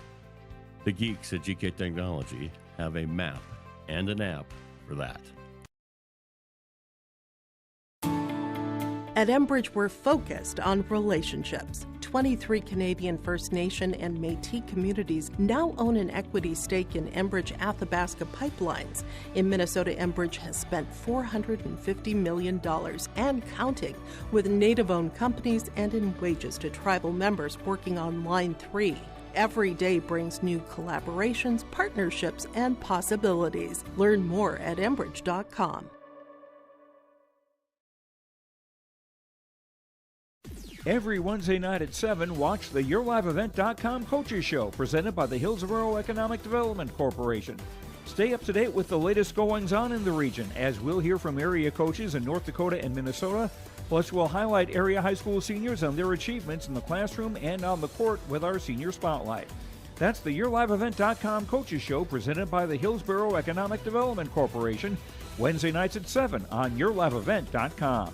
The geeks at GK Technology have a map and an app for that. At Enbridge, we're focused on relationships. 23 Canadian First Nation and Métis communities now own an equity stake in Enbridge Athabasca Pipelines. In Minnesota, Enbridge has spent $450 million and counting with Native-owned companies and in wages to tribal members working on Line 3. Every day brings new collaborations, partnerships, and possibilities. Learn more at Enbridge.com. Every Wednesday night at 7, watch the YourLiveEvent.com Coaches Show, presented by the Hillsboro Economic Development Corporation. Stay up to date with the latest goings-on in the region, as we'll hear from area coaches in North Dakota and Minnesota. Plus, we'll highlight area high school seniors on their achievements in the classroom and on the court with our Senior Spotlight. That's the YourLiveEvent.com Coaches Show, presented by the Hillsboro Economic Development Corporation, Wednesday nights at 7 on YourLiveEvent.com.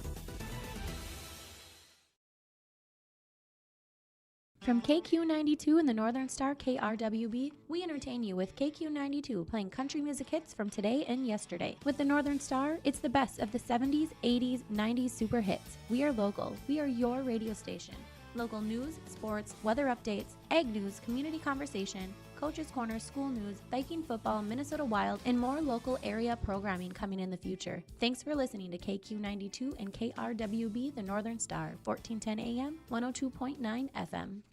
From KQ92 and the Northern Star KRWB, we entertain you with KQ92 playing country music hits from today and yesterday. With the Northern Star, it's the best of the 70s, 80s, 90s super hits. We are local. We are your radio station. Local news, sports, weather updates, ag news, community conversation, Coach's Corner, school news, Viking football, Minnesota Wild, and more local area programming coming in the future. Thanks for listening to KQ92 and KRWB, the Northern Star, 1410 AM, 102.9 FM.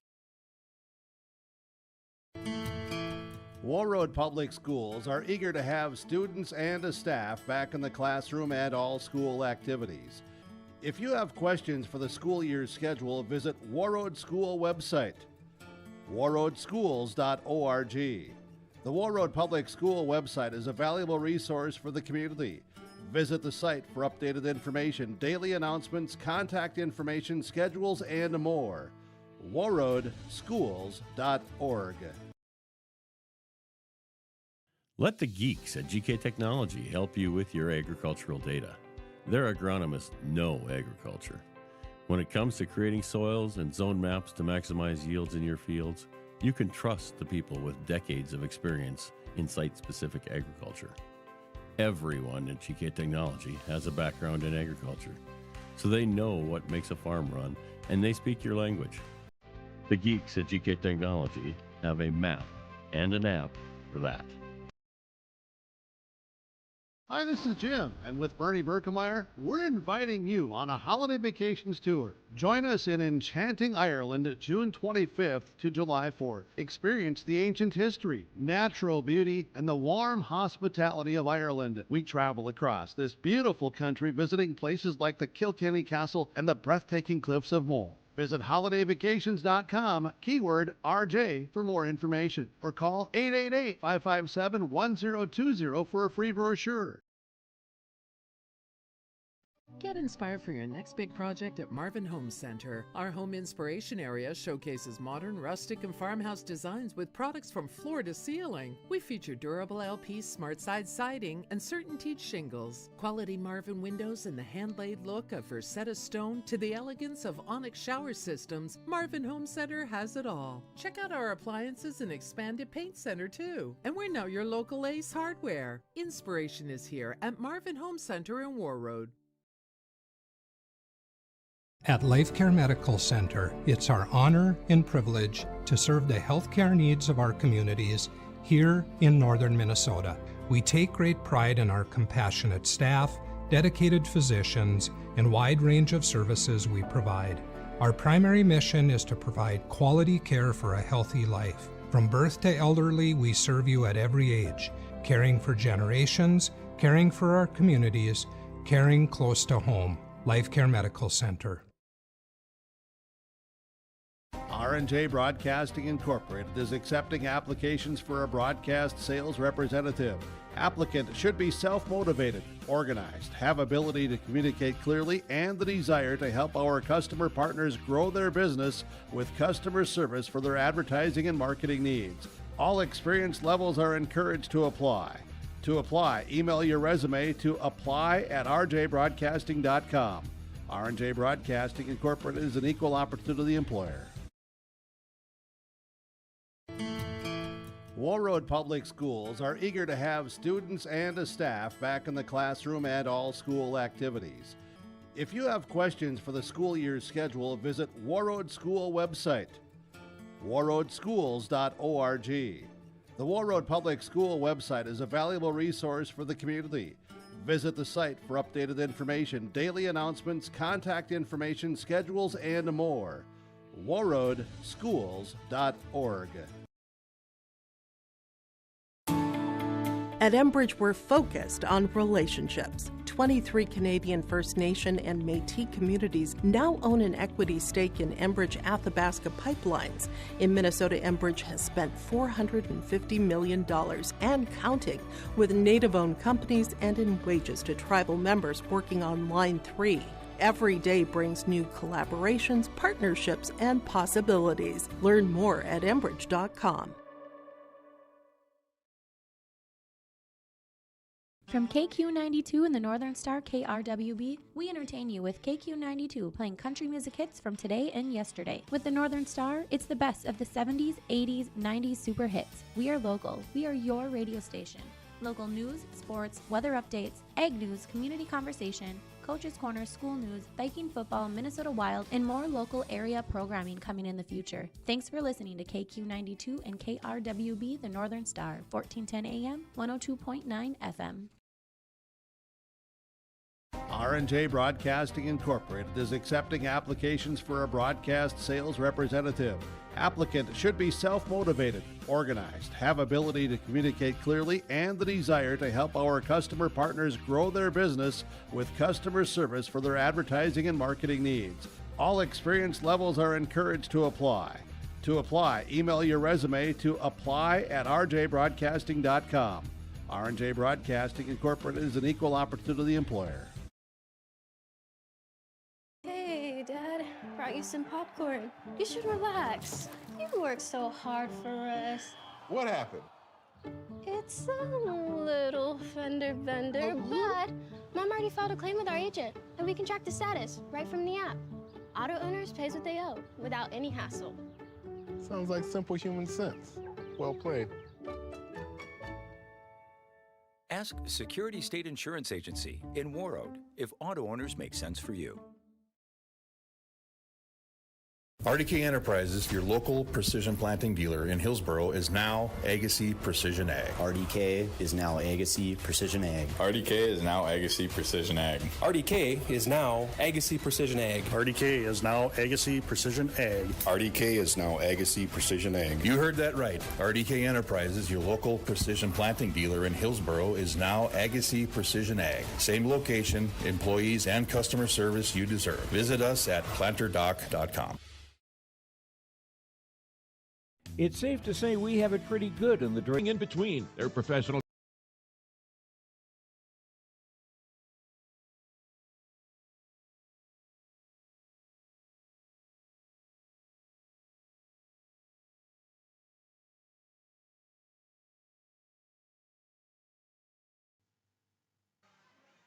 Warroad Public Schools are eager to have students and a staff back in the classroom and all school activities. If you have questions for the school year's schedule, visit Warroad School website, warroadschools.org. The Warroad Public School website is a valuable resource for the community. Visit the site for updated information, daily announcements, contact information, schedules, and more. warroadschools.org. Let the geeks at GK Technology help you with your agricultural data. Their agronomists know agriculture. When it comes to creating soils and zone maps to maximize yields in your fields, you can trust the people with decades of experience in site-specific agriculture. Everyone at GK Technology has a background in agriculture, so they know what makes a farm run, and they speak your language. The geeks at GK Technology have a map and an app for that. Hi, this is Jim, and with Bernie Berkemeyer, we're inviting you on a holiday vacations tour. Join us in enchanting Ireland June 25th to July 4th. Experience the ancient history, natural beauty, and the warm hospitality of Ireland. We travel across this beautiful country visiting places like the Kilkenny Castle and the breathtaking cliffs of Moher. Visit holidayvacations.com, keyword RJ, for more information, or call 888-557-1020 for a free brochure. Get inspired for your next big project at Marvin Home Center. Our home inspiration area showcases modern, rustic, and farmhouse designs with products from floor to ceiling. We feature durable LP smart side siding and CertainTeed shingles, quality Marvin windows, and the hand-laid look of Versetta stone to the elegance of Onyx shower systems. Marvin Home Center has it all. Check out our appliances and expanded paint center too. And we're now your local Ace Hardware. Inspiration is here at Marvin Home Center in Warroad. At LifeCare Medical Center, it's our honor and privilege to serve the healthcare needs of our communities here in northern Minnesota. We take great pride in our compassionate staff, dedicated physicians, and wide range of services we provide. Our primary mission is to provide quality care for a healthy life. From birth to elderly, we serve you at every age, caring for generations, caring for our communities, caring close to home. LifeCare Medical Center. R&J Broadcasting Incorporated is accepting applications for a broadcast sales representative. Applicant should be self-motivated, organized, have ability to communicate clearly, and the desire to help our customer partners grow their business with customer service for their advertising and marketing needs. All experience levels are encouraged to apply. To apply, email your resume to apply@rjbroadcasting.com. R&J Broadcasting Incorporated is an equal opportunity employer. Warroad Public Schools are eager to have students and staff back in the classroom and all school activities. If you have questions for the school year's schedule, visit Warroad School website, warroadschools.org. The Warroad Public School website is a valuable resource for the community. Visit the site for updated information, daily announcements, contact information, schedules, and more. warroadschools.org. At Enbridge, we're focused on relationships. 23 Canadian First Nation and Métis communities now own an equity stake in Enbridge Athabasca Pipelines. In Minnesota, Enbridge has spent $450 million and counting with Native-owned companies and in wages to tribal members working on Line 3. Every day brings new collaborations, partnerships, and possibilities. Learn more at Enbridge.com. From KQ92 and the Northern Star KRWB, we entertain you with KQ92 playing country music hits from today and yesterday. With the Northern Star, it's the best of the 70s, 80s, 90s super hits. We are local. We are your radio station. Local news, sports, weather updates, ag news, community conversation, Coach's Corner, school news, Viking football, Minnesota Wild, and more local area programming coming in the future. Thanks for listening to KQ92 and KRWB, the Northern Star, 1410 AM, 102.9 FM. R&J Broadcasting Incorporated is accepting applications for a broadcast sales representative. Applicant should be self-motivated, organized, have ability to communicate clearly, and the desire to help our customer partners grow their business with customer service for their advertising and marketing needs. All experience levels are encouraged to apply. To apply, email your resume to apply@rjbroadcasting.com. R&J Broadcasting Incorporated is an equal opportunity employer. Hey, Dad, brought you some popcorn. You should relax. You worked so hard for us. What happened? It's a little fender bender, but Mom already filed a claim with our agent, and we can track the status right from the app. Auto owners pays what they owe without any hassle. Sounds like simple human sense. Well played. Ask Security State Insurance Agency in Warroad if auto owners make sense for you. RDK Enterprises, your local precision planting dealer in Hillsboro, is now Agassiz Precision Ag. RDK is now Agassiz Precision Ag. RDK is now Agassiz Precision Ag. RDK is now Agassiz Precision Ag. RDK is now Agassiz Precision Ag. RDK is now Agassiz Precision Ag. You heard that right. RDK Enterprises, your local precision planting dealer in Hillsboro, is now Agassiz Precision Ag. Same location, employees, and customer service you deserve. Visit us at planterdoc.com. It's safe to say we have it pretty good in the Drayton. In between, they're professional.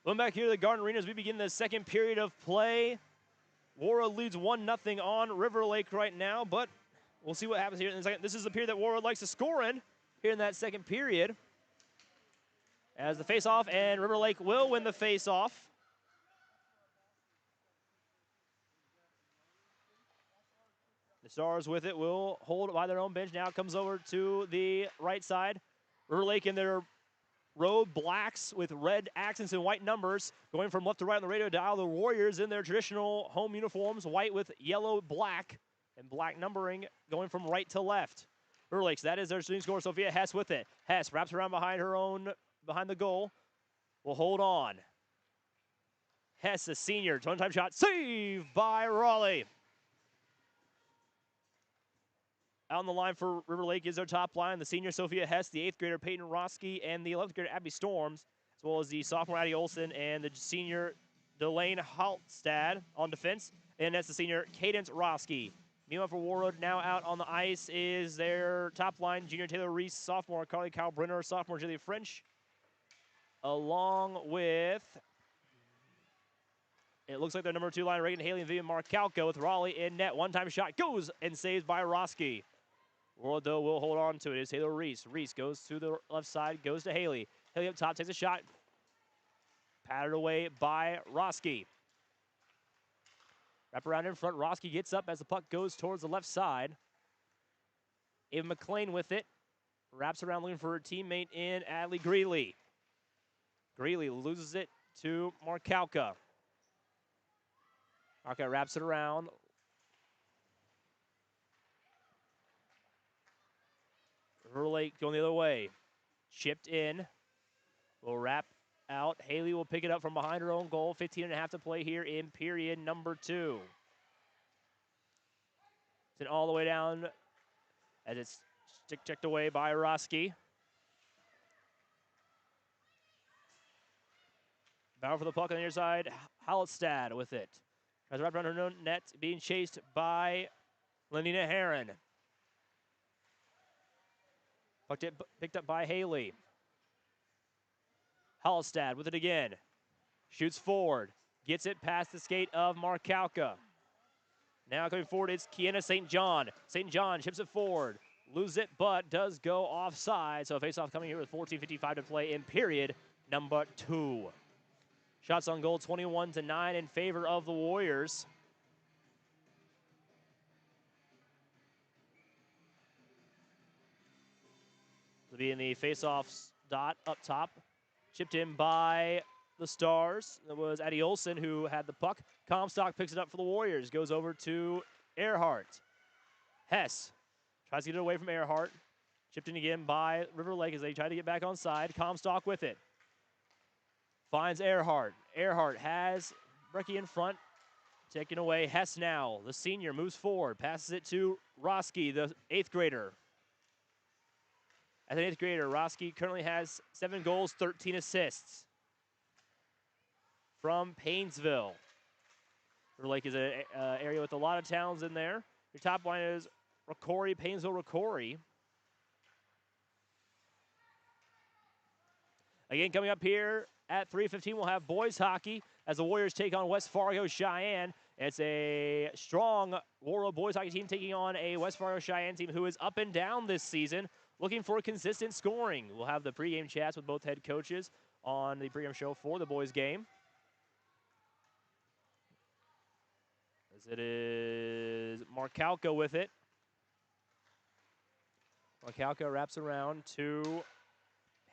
Going back here to the Garden Arena as we begin the second period of play. Warroad leads 1-0 on River Lake right now, but we'll see what happens here in a second. This is the period that Warroad likes to score in here in that second period. As the face-off, and River Lake will win the face-off. The Stars with it will hold by their own bench. Now it comes over to the right side. River Lake in their road blacks with red accents and white numbers going from left to right on the radio dial. The Warriors in their traditional home uniforms, white with yellow, black, and black numbering going from right to left. River Lakes, that is their shooting scorer. Sophia Hess with it. Hess wraps around behind the goal. Will hold on. Hess, a senior, one-time shot, saved by Raleigh. Out on the line for River Lake is their top line. The senior Sophia Hess, the 8th grader Peyton Roski, and the 11th grader Abby Storms, as well as the sophomore Addie Olson and the senior Delane Haltstad on defense. And that's the senior Cadence Roski. Meanwhile for Warroad, now out on the ice is their top line, junior Taylor Reese, sophomore Carly Kyle Brenner, sophomore Julia French, along with, it looks like their number 2 line, Reagan Haley and Vivian Markalka with Raleigh in net. One-time shot goes and saved by Roski. Warroad, though, will hold on to it. It's Taylor Reese. Reese goes to the left side, goes to Haley. Haley up top, takes a shot. Patted away by Roski. Wrap around in front. Roski gets up as the puck goes towards the left side. Ava McLean with it. Wraps around looking for her teammate in Adley Greeley. Greeley loses it to Markalka. Markalka wraps it around. River Lake going the other way. Chipped in. Will wrap out. Haley will pick it up from behind her own goal. 15.5 to play here in period number 2. It's all the way down as it's checked away by Roski. Battle for the puck on the near side. Halstad with it. Tries to wrap around her own net, being chased by Lenina Heron. Picked up by Haley. Halstad with it again. Shoots forward. Gets it past the skate of Markalka. Now coming forward, it's Kiana St. John. St. John chips it forward. Loses it, but does go offside. So a faceoff coming here with 14:55 to play in period number 2. Shots on goal 21-9 in favor of the Warriors. To be in the faceoff dot up top. Chipped in by the Stars. It was Addie Olson who had the puck. Comstock picks it up for the Warriors. Goes over to Earhart. Hess tries to get it away from Earhart. Chipped in again by River Lake as they try to get back on side. Comstock with it. Finds Earhart. Earhart has Brecky in front. Taken away. Hess now, the senior, moves forward. Passes it to Roski, the 8th grader. As an 8th grader, Roski currently has 7 goals, 13 assists. From Painesville. River Lake is an area with a lot of towns in there. Your top line is Rocori, Painesville, Rocori. Again, coming up here at 3:15, we'll have boys hockey as the Warriors take on West Fargo Cheyenne. It's a strong Warroad boys hockey team taking on a West Fargo Cheyenne team who is up and down this season, looking for consistent scoring. We'll have the pregame chats with both head coaches on the pregame show for the boys game. As it is Markalka with it. Markalka wraps around to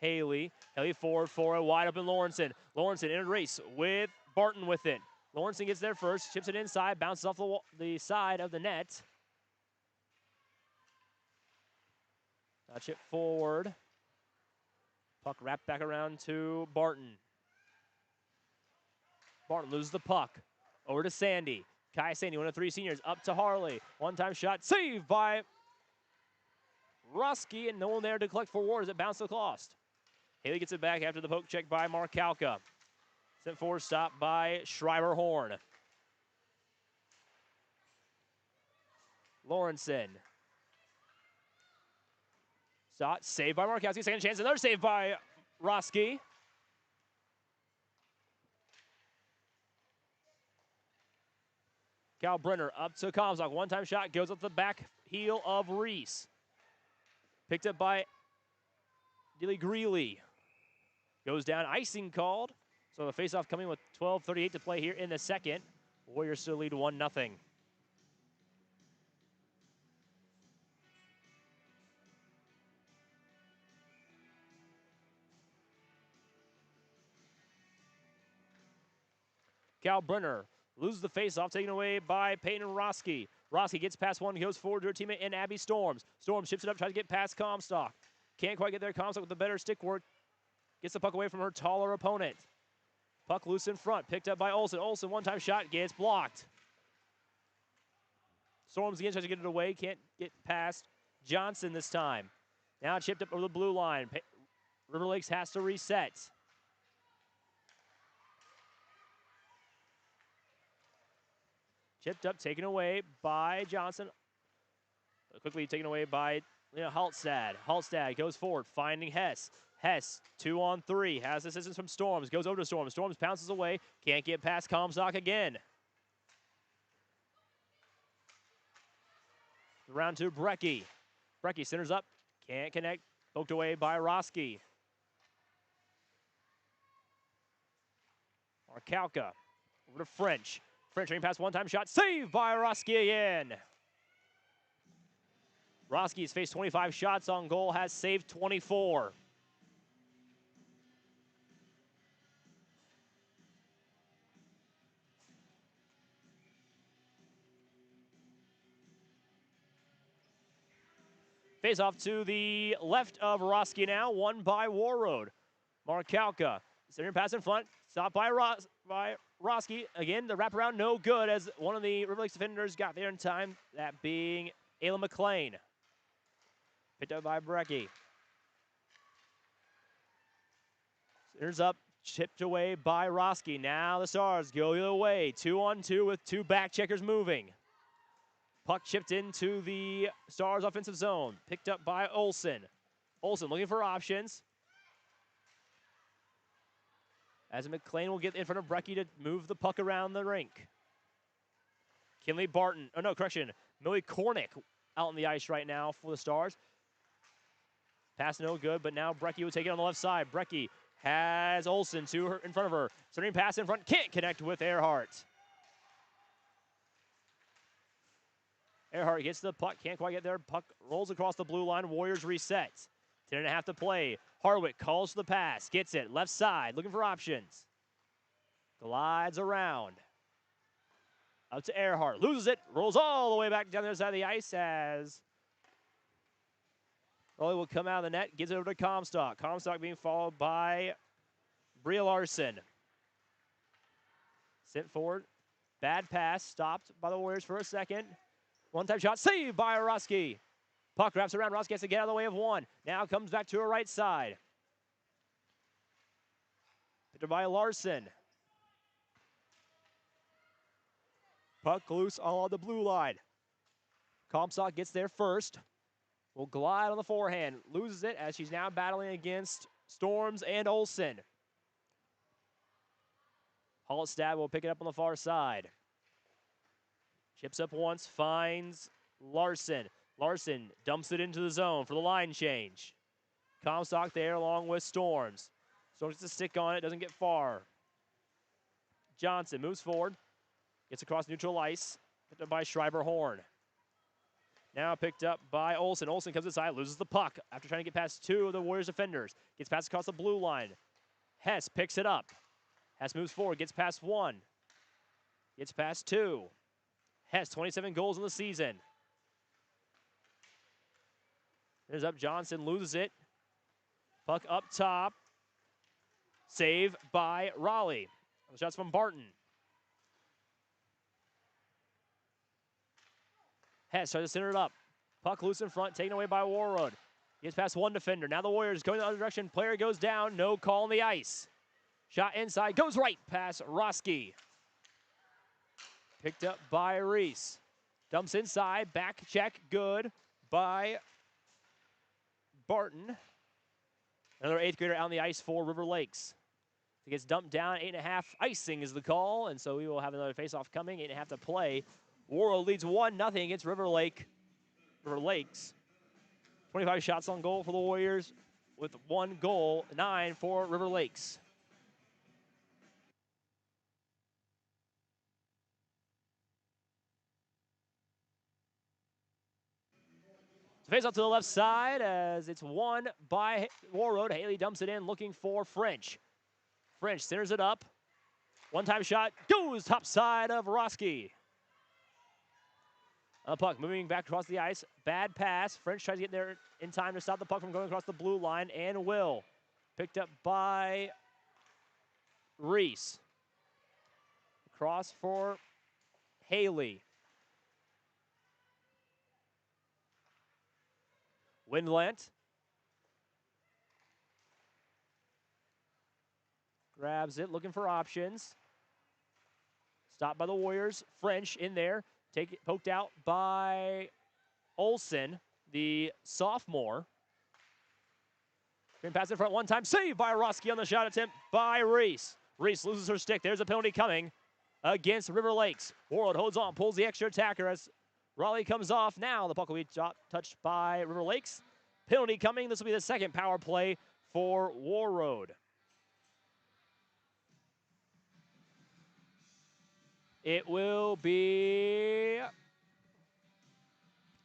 Haley. Haley forward, wide open Lawrenson. Lawrenson in a race with Barton with it. Lawrenson gets there first, chips it inside, bounces off the side of the net. Touch it forward. Puck wrapped back around to Barton. Barton loses the puck. Over to Sandy. Kai Sandy, one of 3 seniors, up to Harley. One-time shot, saved by Roski, and no one there to collect for Warroad as it bounced across. Haley gets it back after the poke check by Markalka. Sent forward, stop by Schreiber Horn. Lawrenson. Shot saved by Markowski. Second chance, another save by Roski. Cal Brenner up to Comstock. One-time shot goes up the back heel of Reese. Picked up by Dilly Greeley. Goes down, icing called. So the faceoff coming with 12:38 to play here in the second. Warriors still lead 1-0. Cal Brenner loses the faceoff, taken away by Peyton Roski. Roski gets past one, goes forward to her teammate in Abby Storms. Storms shifts it up, tries to get past Comstock. Can't quite get there. Comstock with the better stick work. Gets the puck away from her taller opponent. Puck loose in front, picked up by Olsen. Olsen, one-time shot, gets blocked. Storms again tries to get it away, can't get past Johnson this time. Now chipped up over the blue line. River Lakes has to reset. Chipped up, taken away by Johnson. Quickly taken away by Haltstad. Haltstad goes forward, finding Hess. Hess, 2-on-3, has assistance from Storms, goes over to Storms. Storms pounces away, can't get past Comstock again. Round two, Brecky. Brecky centers up, can't connect, poked away by Roski. Markalka, over to French. French running past one-time shot, saved by Roski again. Roski's faced 25 shots on goal, has saved 24. Face off to the left of Roski now, won by Warroad. Markalka, center pass in front, stopped by Roski. Again, the wraparound no good as one of the River Lakes defenders got there in time, that being Ayla McLean. Picked up by Brecky. Centers up, chipped away by Roski. Now the Stars go the other way, 2-on-2 with two back checkers moving. Puck chipped into the Stars offensive zone. Picked up by Olsen. Olsen looking for options. As McLean will get in front of Brecky to move the puck around the rink. Kinley Barton, oh no, correction. Millie Kornick out on the ice right now for the Stars. Pass no good, but now Brecky will take it on the left side. Brecky has Olsen to her in front of her. Starting pass in front, can't connect with Earhart. Earhart gets the puck, can't quite get there. Puck rolls across the blue line. Warriors reset. 10.5 to play. Harwick calls for the pass, gets it, left side, looking for options. Glides around. Up to Earhart, loses it, rolls all the way back down the other side of the ice as Rolly will come out of the net, gives it over to Comstock. Comstock being followed by Bria Larson. Sent forward, bad pass, stopped by the Warriors for a second. One-time shot, saved by Roski. Puck wraps around, Roski has to get out of the way of one. Now comes back to her right side. Picked up by Larson. Puck loose on the blue line. Comstock gets there first. Will glide on the forehand. Loses it as she's now battling against Storms and Olsen. Haltstad will pick it up on the far side. Chips up once, finds Larson. Larson dumps it into the zone for the line change. Comstock there along with Storms. Storms gets a stick on it, doesn't get far. Johnson moves forward, gets across neutral ice, picked up by Schreiber Horn. Now picked up by Olsen. Olsen comes inside, loses the puck after trying to get past two of the Warriors defenders. Gets passed across the blue line. Hess picks it up. Hess moves forward, gets past one. Gets past two. Hess, 27 goals in the season. There's up Johnson, loses it. Puck up top. Save by Raleigh. The shots from Barton. Hess tries to center it up. Puck loose in front, taken away by Warroad. Gets past one defender. Now the Warriors going the other direction. Player goes down. No call on the ice. Shot inside. Goes right past Roski. Picked up by Reese. Dumps inside. Back check. Good by Barton. Another 8th grader out on the ice for River Lakes. It gets dumped down. 8.5 icing is the call. And so we will have another faceoff coming. 8.5 to play. Warroad leads 1-0 against River Lakes. 25 shots on goal for the Warriors with 1 goal, 9 for River Lakes. Face off to the left side as it's won by Warroad. Haley dumps it in looking for French. French centers it up. One-time shot goes top side of Roski. Puck moving back across the ice. Bad pass. French tries to get there in time to stop the puck from going across the blue line, and will. Picked up by Reese. Cross for Haley. Windlant. Grabs it, looking for options. Stopped by the Warriors. French in there. Poked out by Olsen, the sophomore. Screen pass in front one time. Saved by Roski on the shot attempt by Reese. Reese loses her stick. There's a penalty coming against River Lakes. Warroad holds on, pulls the extra attacker as Raleigh comes off. Now the puck will be touched by River Lakes. Penalty coming. This will be the second power play for Warroad. It will be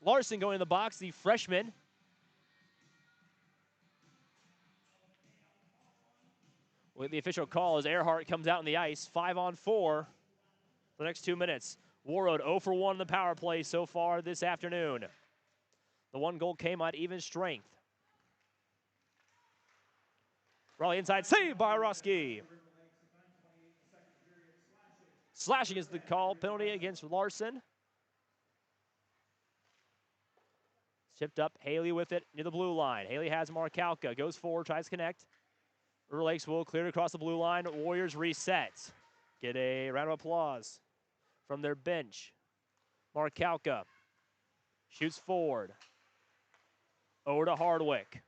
Larson going in the box, the freshman. With the official call as Earhart comes out on the ice, 5-on-4 for the next 2 minutes. Warroad 0 for 1 in the power play so far this afternoon. The 1 goal came on even strength. Raleigh inside, saved by Roski. Slashing is the call. Penalty against Larson. Chipped up. Haley with it near the blue line. Haley has Markalka. Goes forward, tries to connect. River Lakes will clear it across the blue line. Warriors reset. Get a round of applause from their bench. Markalka shoots forward. Over to Hardwick.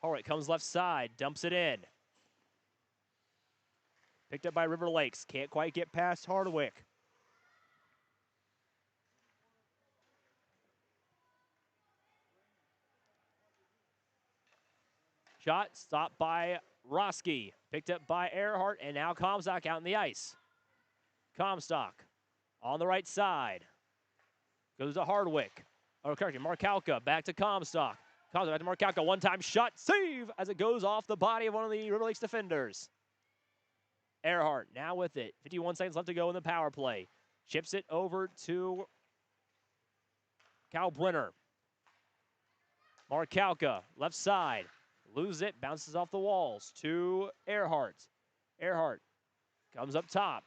Hardwick comes left side. Dumps it in. Picked up by River Lakes. Can't quite get past Hardwick. Shot stopped by Roski. Picked up by Earhart, and now Comstock out on the ice. Comstock on the right side. Goes to Hardwick. Oh, correction, Markalka back to Comstock. Comstock back to Markalka. One-time shot. Save as it goes off the body of one of the River Lakes defenders. Earhart now with it. 51 seconds left to go in the power play. Chips it over to Cal Brenner. Markalka, left side. Loses it, bounces off the walls to Earhart. Earhart comes up top.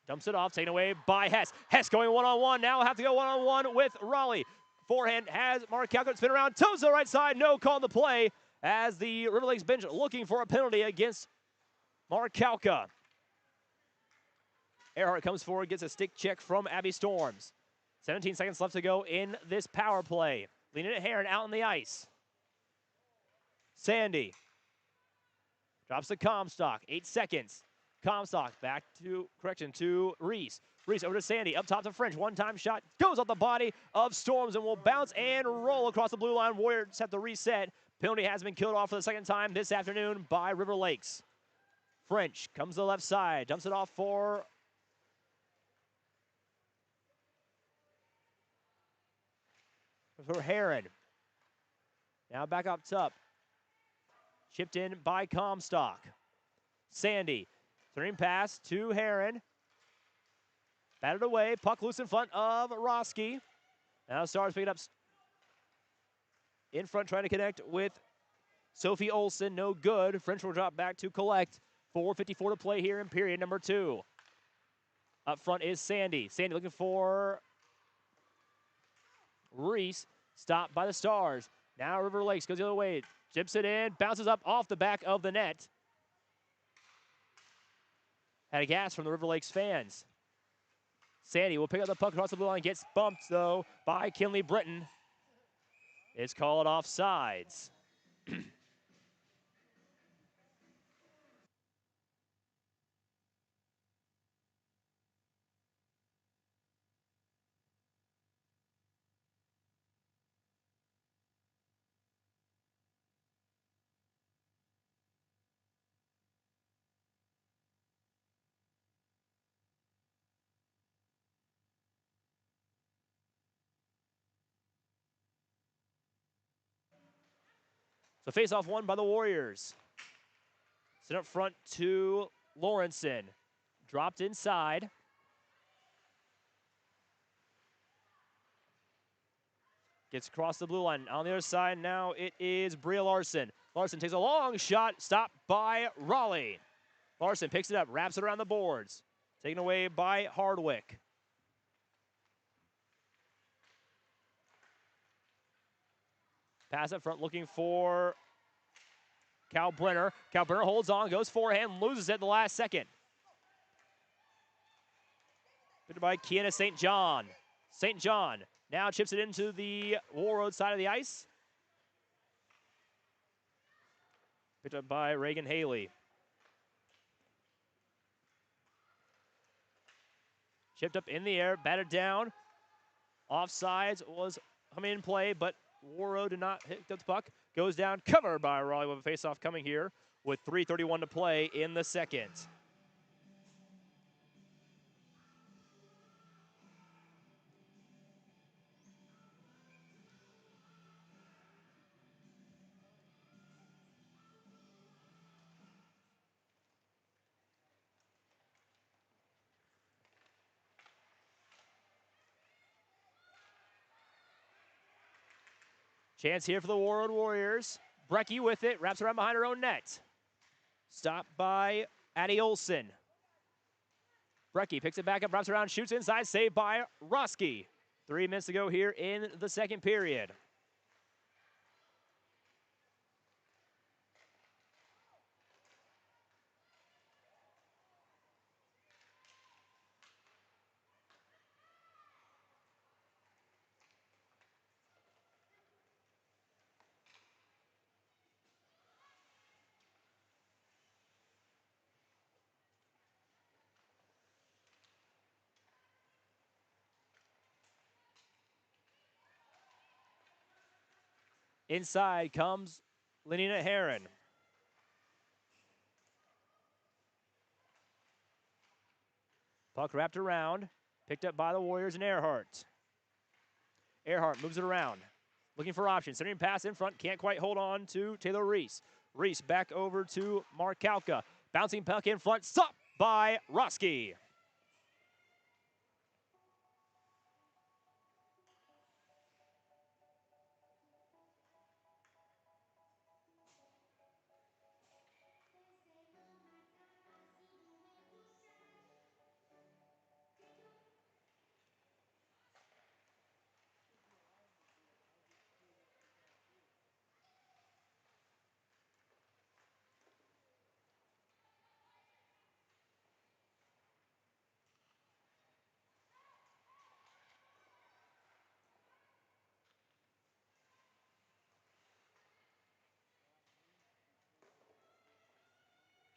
Dumps it off, taken away by Hess. Hess going one-on-one. Now have to go one-on-one with Raleigh. Forehand has Markalka spin around. Toes to the right side. No call on the play as the River Lakes bench looking for a penalty against Markalka. Earhart comes forward, gets a stick check from Abby Storms. 17 seconds left to go in this power play. Leaning at Heron out on the ice. Sandy drops to Comstock. 8 seconds. Comstock back to, to Reese. Reese over to Sandy. Up top to French. One-time shot. Goes off the body of Storms and will bounce and roll across the blue line. Warriors have to reset. Penalty has been killed off for the second time this afternoon by River Lakes. French comes to the left side. Dumps it off for Heron. Now back up top. Chipped in by Comstock. Sandy. Turning pass to Heron. Batted away. Puck loose in front of Roski. Now Stars pick it up in front, trying to connect with Sophie Olsen. No good. French will drop back to collect. 4:54 to play here in period number 2. Up front is Sandy. Sandy looking for Reese. Stopped by the Stars. Now River Lakes goes the other way. Chips it in, bounces up off the back of the net. Had a gas from the River Lakes fans. Sandy will pick up the puck across the blue line, gets bumped though by Kinley Britton. It's called offsides. So face-off won by the Warriors. Sent up front to Lawrenson. Dropped inside. Gets across the blue line. On the other side now it is Bria Larson. Larson takes a long shot, stopped by Raleigh. Larson picks it up, wraps it around the boards. Taken away by Hardwick. Pass up front looking for Cal Brenner. Cal Brenner holds on, goes forehand, loses it at the last second. Picked by Kiana St. John. St. John now chips it into the Warroad side of the ice. Picked up by Reagan Haley. Chipped up in the air, batted down. Offsides was coming in play, but Warroad did not hit up the puck. Goes down, covered by Raleigh with a faceoff coming here with 3:31 to play in the second. Chance here for the Warroad Warriors. Brecky with it, wraps around behind her own net. Stopped by Addie Olson. Brecky picks it back up, wraps around, shoots inside, saved by Roski. 3 minutes to go here in the second period. Inside comes Lenina Heron. Puck wrapped around, picked up by the Warriors and Earhart. Earhart moves it around, looking for options. Centering pass in front, can't quite hold on to Taylor Reese. Reese back over to Markalka. Bouncing puck in front, stopped by Roski.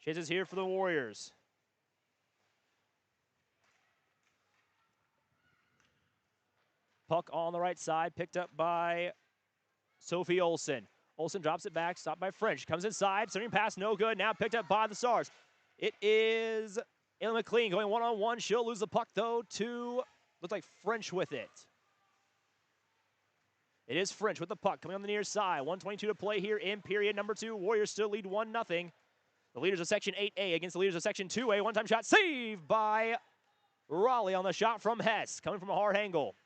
Chases here for the Warriors. Puck on the right side, picked up by Sophie Olson. Olson drops it back, stopped by French. Comes inside, centering pass, no good. Now picked up by the Stars. It is Ayla McLean going one-on-one. She'll lose the puck, though, to, looks like French with it. It is French with the puck coming on the near side. 1:22 to play here in period number 2. Warriors still lead 1-0. The leaders of Section 8A against the leaders of Section 2A. One-time shot saved by Raleigh on the shot from Hess, coming from a hard angle.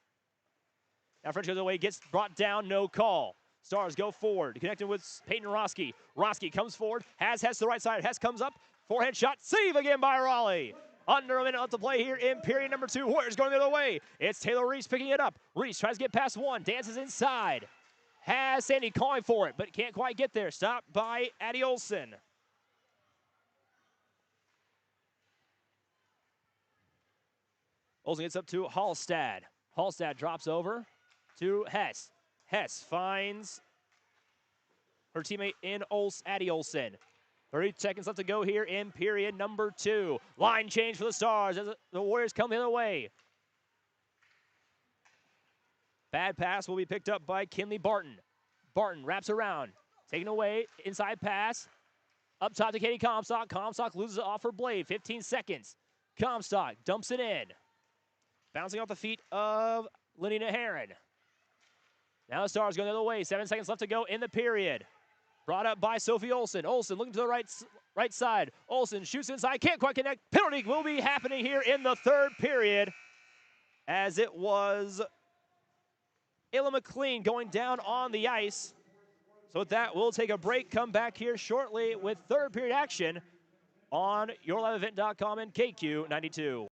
Now French goes away, gets brought down, no call. Stars go forward, connecting with Peyton Roski. Roski comes forward, has Hess to the right side. Hess comes up, forehand shot, save again by Raleigh. Under a minute left to play here in period number 2. Warriors going the other way. It's Taylor Reese picking it up. Reese tries to get past one, dances inside. Has Sandy calling for it, but can't quite get there. Stopped by Addie Olson. Olsen gets up to Hallstad. Hallstad drops over to Hess. Hess finds her teammate in Addie Olsen. 30 seconds left to go here in period number 2. Line change for the Stars as the Warriors come the other way. Bad pass will be picked up by Kinley Barton. Barton wraps around, taken away, inside pass. Up top to Katie Comstock. Comstock loses it off her blade, 15 seconds. Comstock dumps it in. Bouncing off the feet of Lenina Heron. Now the Stars going the other way, 7 seconds left to go in the period. Brought up by Sophie Olsen. Olsen looking to the right side. Olsen shoots inside, can't quite connect. Penalty will be happening here in the 3rd period, as it was Ayla McLean going down on the ice. So with that, we'll take a break, come back here shortly with 3rd period action on YourLiveEvent.com and KQ92.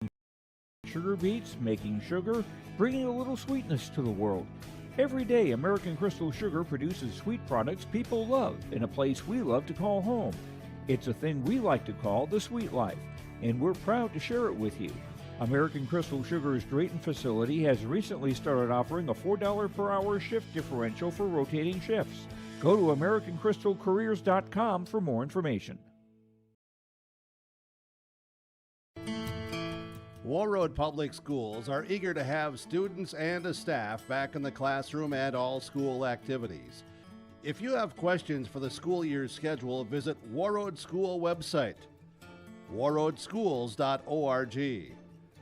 Sugar beets, making sugar, bringing a little sweetness to the world. Every day, American Crystal Sugar produces sweet products people love in a place we love to call home. It's a thing we like to call the sweet life, and we're proud to share it with you. American Crystal Sugar's Drayton facility has recently started offering a $4 per hour shift differential for rotating shifts. Go to AmericanCrystalCareers.com for more information. Warroad Public Schools are eager to have students and staff back in the classroom and all school activities. If you have questions for the school year's schedule, visit Warroad School website, warroadschools.org.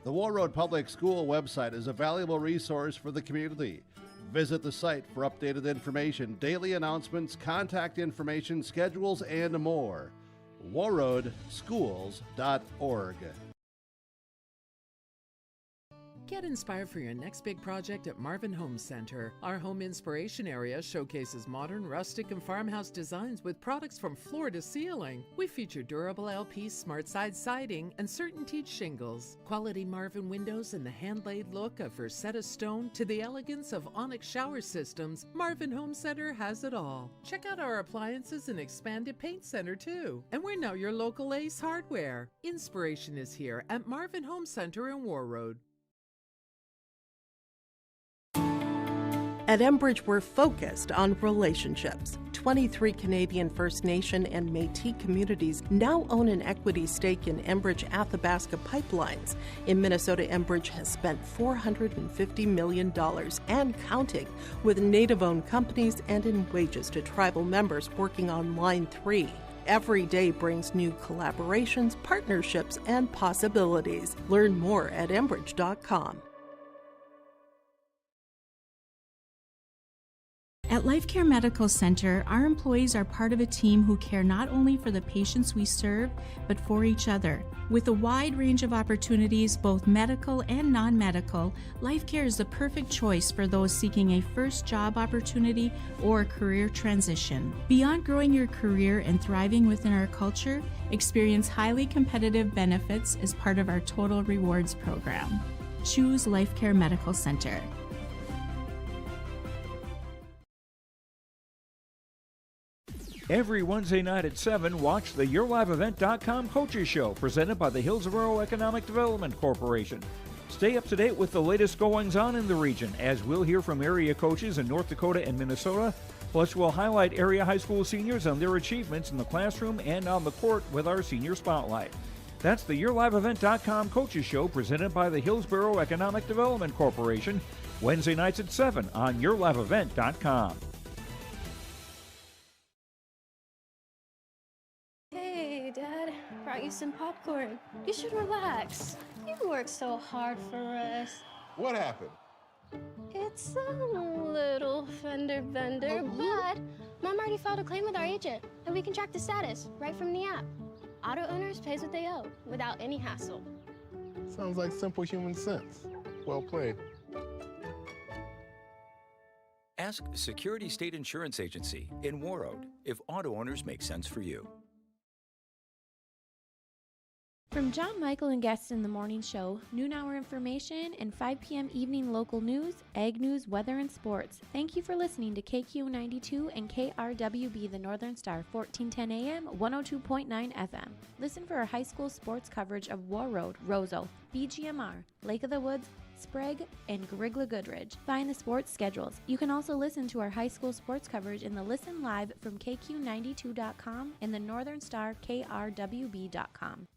The Warroad Public School website is a valuable resource for the community. Visit the site for updated information, daily announcements, contact information, schedules, and more. warroadschools.org. Get inspired for your next big project at Marvin Home Center. Our home inspiration area showcases modern, rustic, and farmhouse designs with products from floor to ceiling. We feature durable LP smart side siding and CertainTeed shingles, quality Marvin windows, and the hand-laid look of Versetta stone to the elegance of Onyx shower systems. Marvin Home Center has it all. Check out our appliances and expanded paint center too. And we're now your local Ace Hardware. Inspiration is here at Marvin Home Center in Warroad. At Enbridge, we're focused on relationships. 23 Canadian First Nation and Métis communities now own an equity stake in Enbridge Athabasca Pipelines. In Minnesota, Enbridge has spent $450 million and counting with Native-owned companies and in wages to tribal members working on Line 3. Every day brings new collaborations, partnerships, and possibilities. Learn more at Enbridge.com. At Life Care Medical Center, our employees are part of a team who care not only for the patients we serve, but for each other. With a wide range of opportunities, both medical and non-medical, Life Care is the perfect choice for those seeking a first job opportunity or career transition. Beyond growing your career and thriving within our culture, experience highly competitive benefits as part of our Total Rewards program. Choose Life Care Medical Center. Every Wednesday night at 7, watch the YourLiveEvent.com Coaches Show, presented by the Hillsborough Economic Development Corporation. Stay up to date with the latest goings-on in the region, as we'll hear from area coaches in North Dakota and Minnesota. Plus, we'll highlight area high school seniors and their achievements in the classroom and on the court with our Senior Spotlight. That's the YourLiveEvent.com Coaches Show, presented by the Hillsborough Economic Development Corporation, Wednesday nights at 7 on YourLiveEvent.com. Dad, brought you some popcorn. You should relax. You worked so hard for us. What happened? It's a little fender bender, but Mom already filed a claim with our agent, and we can track the status right from the app. Auto owners pays what they owe without any hassle. Sounds like simple human sense. Well played. Ask Security State Insurance Agency in Warroad if auto owners make sense for you. From John Michael and guests in the morning show, noon hour information, and 5 p.m. evening local news, ag news, weather, and sports. Thank you for listening to KQ92 and KRWB The Northern Star, 1410 AM, 102.9 FM. Listen for our high school sports coverage of Warroad, Roseau, BGMR, Lake of the Woods, Sprague, and Grigla Goodridge. Find the sports schedules. You can also listen to our high school sports coverage in the Listen Live from KQ92.com and the Northern Star KRWB.com.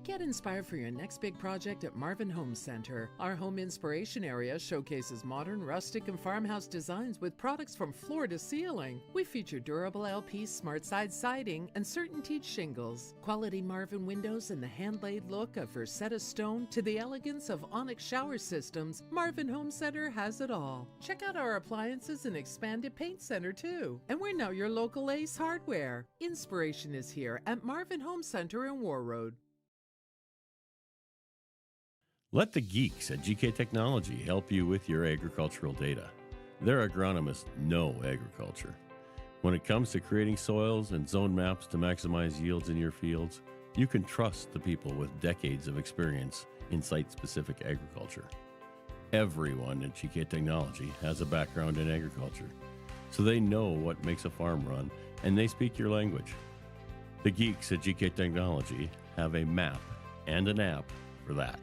Get inspired for your next big project at Marvin Home Center. Our home inspiration area showcases modern, rustic, and farmhouse designs with products from floor to ceiling. We feature durable LP smart side siding and certain teak shingles, quality Marvin windows, and the hand-laid look of Versetta stone to the elegance of onyx shower systems. Marvin Home Center has it all. Check out our appliances and expanded paint center too. And we're now your local Ace Hardware. Inspiration is here at Marvin Home Center in Warroad. Let the geeks at GK Technology help you with your agricultural data. Their agronomists know agriculture. When it comes to creating soils and zone maps to maximize yields in your fields, you can trust the people with decades of experience in site-specific agriculture. Everyone at GK Technology has a background in agriculture, so they know what makes a farm run, and they speak your language. The geeks at GK Technology have a map and an app for that.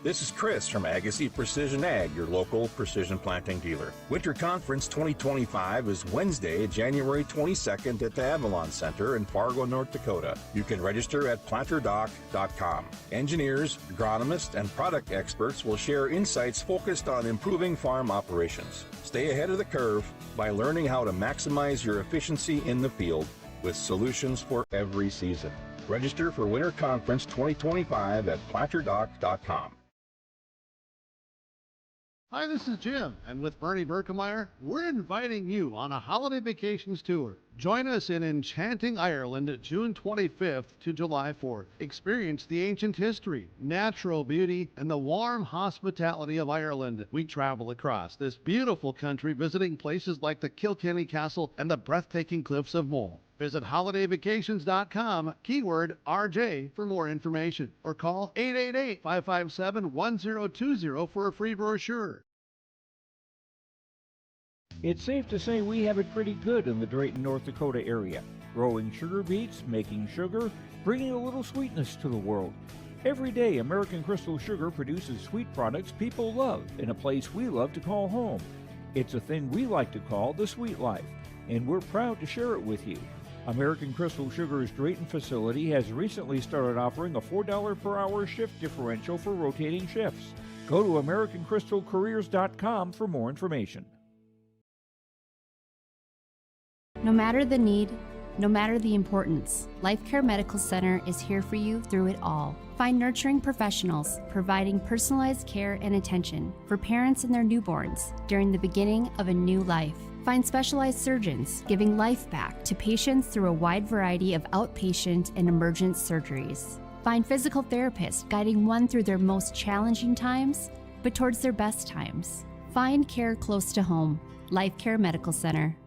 This is Chris from Agassiz Precision Ag, your local precision planting dealer. Winter Conference 2025 is Wednesday, January 22nd at the Avalon Center in Fargo, North Dakota. You can register at planterdoc.com. Engineers, agronomists, and product experts will share insights focused on improving farm operations. Stay ahead of the curve by learning how to maximize your efficiency in the field with solutions for every season. Register for Winter Conference 2025 at planterdoc.com. Hi, this is Jim, and with Bernie Berkemeyer, we're inviting you on a holiday vacations tour. Join us in enchanting Ireland June 25th to July 4th. Experience the ancient history, natural beauty, and the warm hospitality of Ireland. We travel across this beautiful country visiting places like the Kilkenny Castle and the breathtaking cliffs of Moher. Visit holidayvacations.com, keyword RJ, for more information, or call 888-557-1020 for a free brochure. It's safe to say we have it pretty good in the Drayton, North Dakota area. Growing sugar beets, making sugar, bringing a little sweetness to the world. Every day, American Crystal Sugar produces sweet products people love in a place we love to call home. It's a thing we like to call the sweet life, and we're proud to share it with you. American Crystal Sugar's Drayton facility has recently started offering a $4 per hour shift differential for rotating shifts. Go to AmericanCrystalCareers.com for more information. No matter the need, no matter the importance, Life Care Medical Center is here for you through it all. Find nurturing professionals providing personalized care and attention for parents and their newborns during the beginning of a new life. Find specialized surgeons giving life back to patients through a wide variety of outpatient and emergent surgeries. Find physical therapists guiding one through their most challenging times, but towards their best times. Find care close to home. Life Care Medical Center.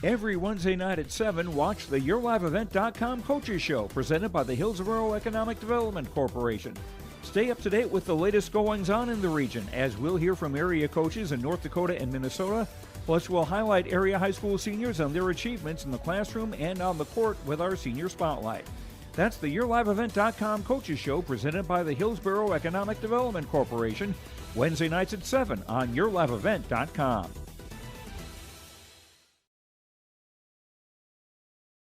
Every Wednesday night at 7, watch the YourLiveEvent.com Coaches Show presented by the Hillsborough Economic Development Corporation. Stay up to date with the latest goings-on in the region, as we'll hear from area coaches in North Dakota and Minnesota. Plus, we'll highlight area high school seniors and their achievements in the classroom and on the court with our Senior Spotlight. That's the YourLiveEvent.com Coaches Show presented by the Hillsborough Economic Development Corporation, Wednesday nights at 7 on YourLiveEvent.com.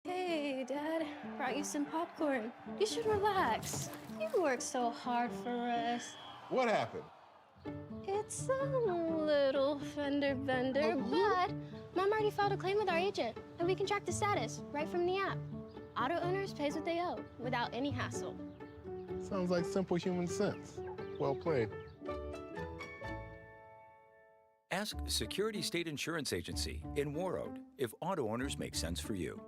Hey, Dad, brought you some popcorn. You should relax. You worked so hard for us. What happened? It's a little fender bender, but Mom already filed a claim with our agent, and we can track the status right from the app. Auto owners pays what they owe without any hassle. Sounds like simple human sense. Well played. Ask Security State Insurance Agency in Warroad if auto owners make sense for you.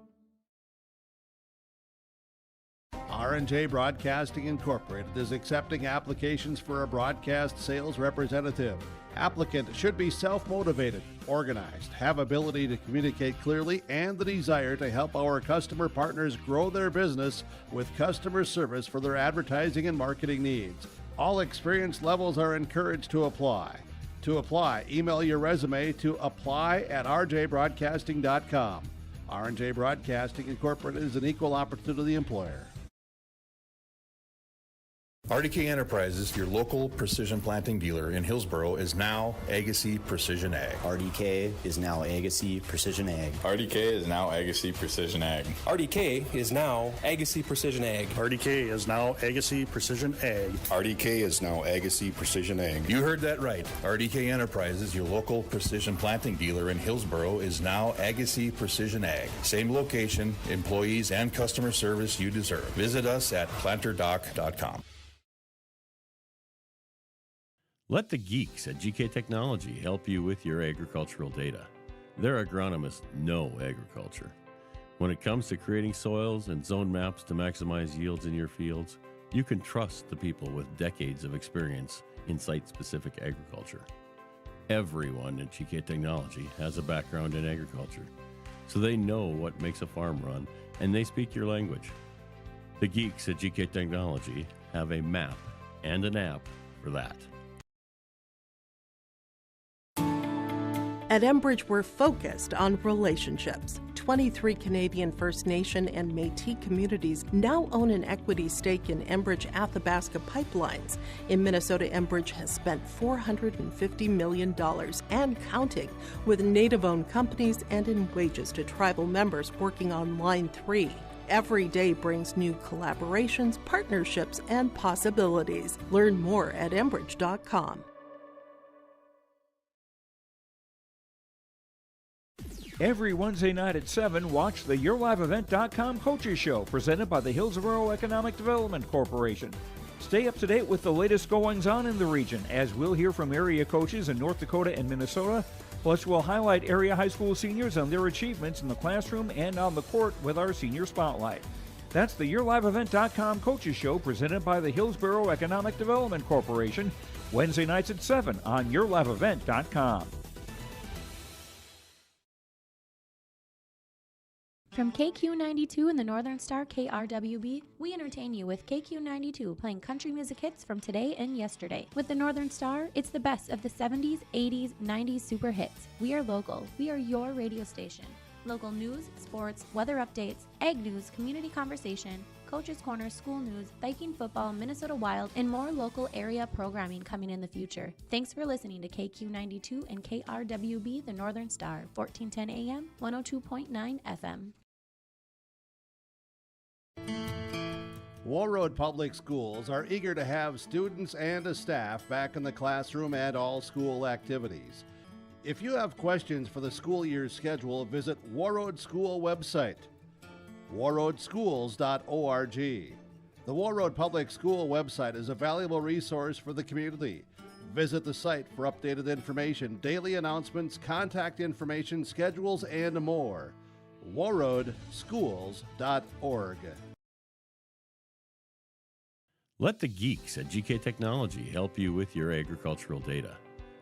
R&J Broadcasting Incorporated is accepting applications for a broadcast sales representative. Applicant should be self-motivated, organized, have ability to communicate clearly, and the desire to help our customer partners grow their business with customer service for their advertising and marketing needs. All experience levels are encouraged to apply. To apply, email your resume to apply@rjbroadcasting.com. R&J Broadcasting Incorporated is an equal opportunity employer. RDK Enterprises, your local precision planting dealer in Hillsboro, is now Agassi Precision Ag. RDK is now Agassi Precision Ag. RDK is now Agassi Precision Ag. RDK is now Agassi Precision Ag. RDK is now Agassi Precision Ag. RDK is now Agassi Precision Ag. You heard that right. RDK Enterprises, your local precision planting dealer in Hillsboro, is now Agassi Precision Ag. Same location, employees, and customer service you deserve. Visit us at planterdoc.com. Let the geeks at GK Technology help you with your agricultural data. Their agronomists know agriculture. When it comes to creating soils and zone maps to maximize yields in your fields, you can trust the people with decades of experience in site-specific agriculture. Everyone at GK Technology has a background in agriculture, so they know what makes a farm run, and they speak your language. The geeks at GK Technology have a map and an app for that. At Enbridge, we're focused on relationships. 23 Canadian First Nation and Métis communities now own an equity stake in Enbridge Athabasca Pipelines. In Minnesota, Enbridge has spent $450 million and counting with Native-owned companies and in wages to tribal members working on Line 3. Every day brings new collaborations, partnerships, and possibilities. Learn more at Enbridge.com. Every Wednesday night at 7, watch the YourLiveEvent.com Coaches Show presented by the Hillsboro Economic Development Corporation. Stay up to date with the latest goings-on in the region, as we'll hear from area coaches in North Dakota and Minnesota. Plus, we'll highlight area high school seniors and their achievements in the classroom and on the court with our Senior Spotlight. That's the YourLiveEvent.com Coaches Show presented by the Hillsboro Economic Development Corporation, Wednesday nights at 7 on YourLiveEvent.com. From KQ92 and the Northern Star KRWB, we entertain you with KQ92 playing country music hits from today and yesterday. With the Northern Star, it's the best of the 70s, 80s, 90s super hits. We are local. We are your radio station. Local news, sports, weather updates, ag news, community conversation, Coach's Corner, school news, Viking football, Minnesota Wild, and more local area programming coming in the future. Thanks for listening to KQ92 and KRWB, the Northern Star, 1410 AM, 102.9 FM. Warroad Public Schools are eager to have students and staff back in the classroom and all school activities. If you have questions for the school year's schedule, visit Warroad School website, warroadschools.org. The Warroad Public School website is a valuable resource for the community. Visit the site for updated information, daily announcements, contact information, schedules, and more. warroadschools.org. Let the geeks at GK Technology help you with your agricultural data.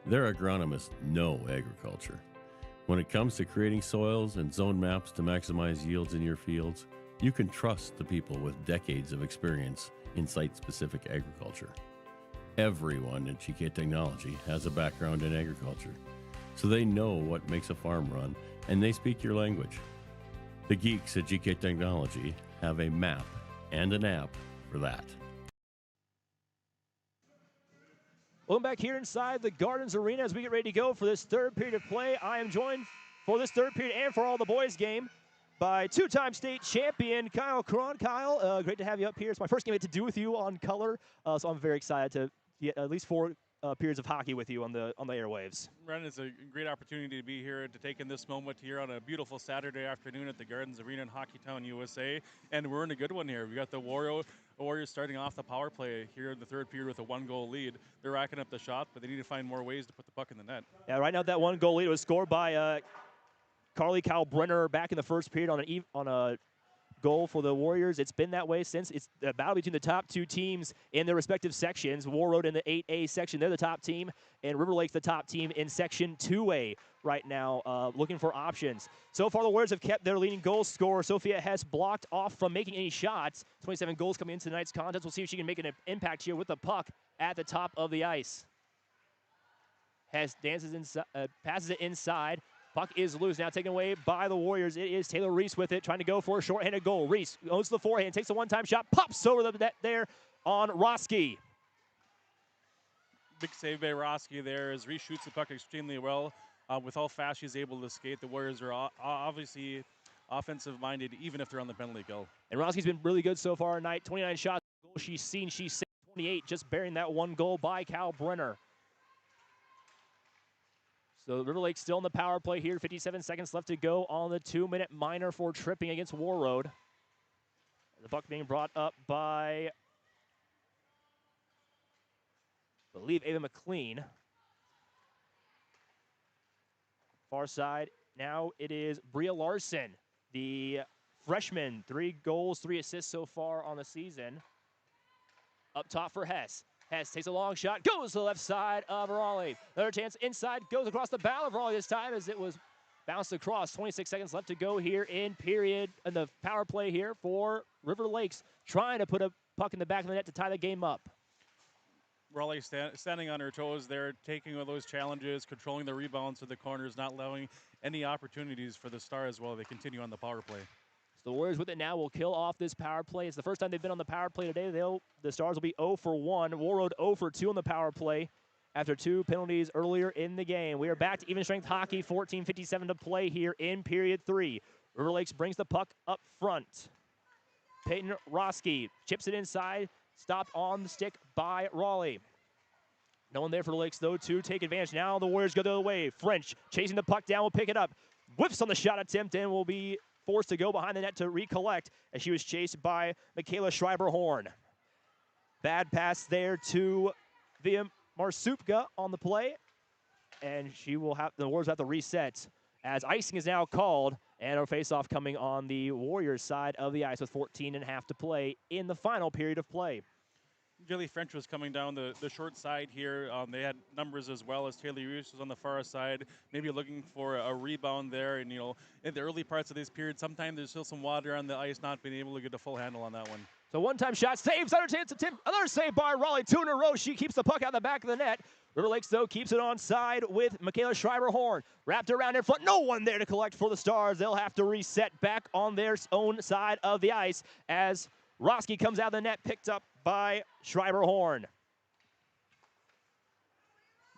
Their agronomists know agriculture. When it comes to creating soils and zone maps to maximize yields in your fields, you can trust the people with decades of experience in site-specific agriculture. Everyone at GK Technology has a background in agriculture, so they know what makes a farm run, and they speak your language. The geeks at GK Technology have a map and an app for that. Welcome back here inside the Gardens Arena as we get ready to go for this third period of play. I am joined for this third period and for all the boys game by two-time state champion Kyle Cron. Kyle, great to have you up here. It's my first game to do with you on color, so I'm very excited to get at least four periods of hockey with you on the airwaves. Ren, it's a great opportunity to be here to take in this moment here on a beautiful Saturday afternoon at the Gardens Arena in Hockeytown, USA, and we're in a good one here. We got the Warriors starting off the power play here in the third period with a one-goal lead. They're racking up the shot, but they need to find more ways to put the puck in the net. Yeah, right now that one-goal lead was scored by Carly Kalbrenner back in the first period on a goal for the Warriors. It's been that way since it's the battle between the top two teams in their respective sections. Warroad in the 8A section, they're the top team, and River Lake's the top team in Section 2A right now, looking for options. So far, the Warriors have kept their leading goal scorer, Sophia Hess, blocked off from making any shots. 27 goals coming into tonight's contest. We'll see if she can make an impact here with the puck at the top of the ice. Hess dances inside, passes it inside. Puck is loose now, taken away by the Warriors. It is Taylor Reese with it, trying to go for a shorthanded goal. Reese owns the forehand, takes a one-time shot, pops over the net there on Roski. Big save by Roski there as Reese shoots the puck extremely well. With how fast she's able to skate, the Warriors are obviously offensive-minded, even if they're on the penalty kill. And Roski's been really good so far tonight. 29 shots, goal she's seen. She's saved 28, just bearing that one goal by Cal Brenner. So River Lake still in the power play here. 57 seconds left to go on the 2-minute minor for tripping against Warroad. The puck being brought up by, I believe, Ava McLean. Far side, now it is Bria Larson, the freshman. 3 goals, 3 assists so far on the season. Up top for Hess. Hess takes a long shot, goes to the left side of Raleigh. Another chance inside, goes across the bow of Raleigh this time as it was bounced across. 26 seconds left to go here in the power play here for River Lakes, trying to put a puck in the back of the net to tie the game up. Raleigh standing on her toes there, taking those challenges, controlling the rebounds to the corners, not allowing any opportunities for the Stars while they continue on the power play. The Warriors with it now will kill off this power play. It's the first time they've been on the power play today. The Stars will be 0 for 1. Warroad 0 for 2 on the power play after 2 penalties earlier in the game. We are back to even strength hockey, 14:57 to play here in period 3. River Lakes brings the puck up front. Peyton Roski chips it inside, stopped on the stick by Raleigh. No one there for the Lakes, though, to take advantage. Now the Warriors go the other way. French chasing the puck down, will pick it up. Whiffs on the shot attempt and will be forced to go behind the net to recollect as she was chased by Michaela Schreiber-Horn. Bad pass there to Via Marsupka on the play, and the Warriors have to reset as icing is now called, and our face-off coming on the Warriors side of the ice with 14.5 to play in the final period of play. Jilly French was coming down the short side here. They had numbers as well as Taylor Reese was on the far side, maybe looking for a rebound there. And, in the early parts of this period, sometimes there's still some water on the ice, not being able to get a full handle on that one. So one-time shot, saves, another chance to tip, another save by Raleigh, 2 in a row. She keeps the puck out the back of the net. River Lakes, though, keeps it on side with Michaela Schreiber-Horn. Wrapped around in front, no one there to collect for the Stars. They'll have to reset back on their own side of the ice as Roski comes out of the net, picked up by Schreiber-Horn.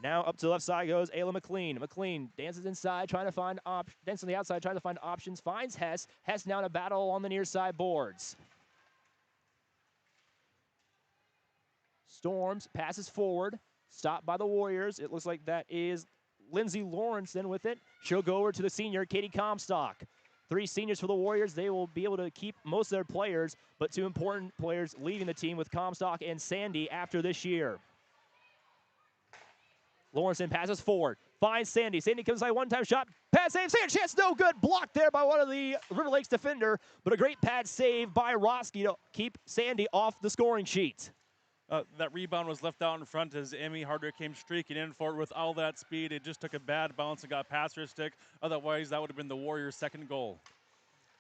Now up to the left side goes Ayla McLean. McLean dances inside, trying to find dances on the outside, trying to find options. Finds Hess. Hess now in a battle on the near side boards. Storms passes forward, stopped by the Warriors. It looks like that is Lindsay Lawrenson with it. She'll go over to the senior, Katie Comstock. 3 seniors for the Warriors. They will be able to keep most of their players, but 2 important players leaving the team with Comstock and Sandy after this year. Lawrenson passes forward, finds Sandy. Sandy comes by one-time shot, pad save, second chance, no good. Blocked there by one of the River Lakes defender, but a great pad save by Roski to keep Sandy off the scoring sheet. That rebound was left out in front as Emmy Harder came streaking in for it with all that speed. It just took a bad bounce and got past her stick. Otherwise, that would have been the Warriors' second goal.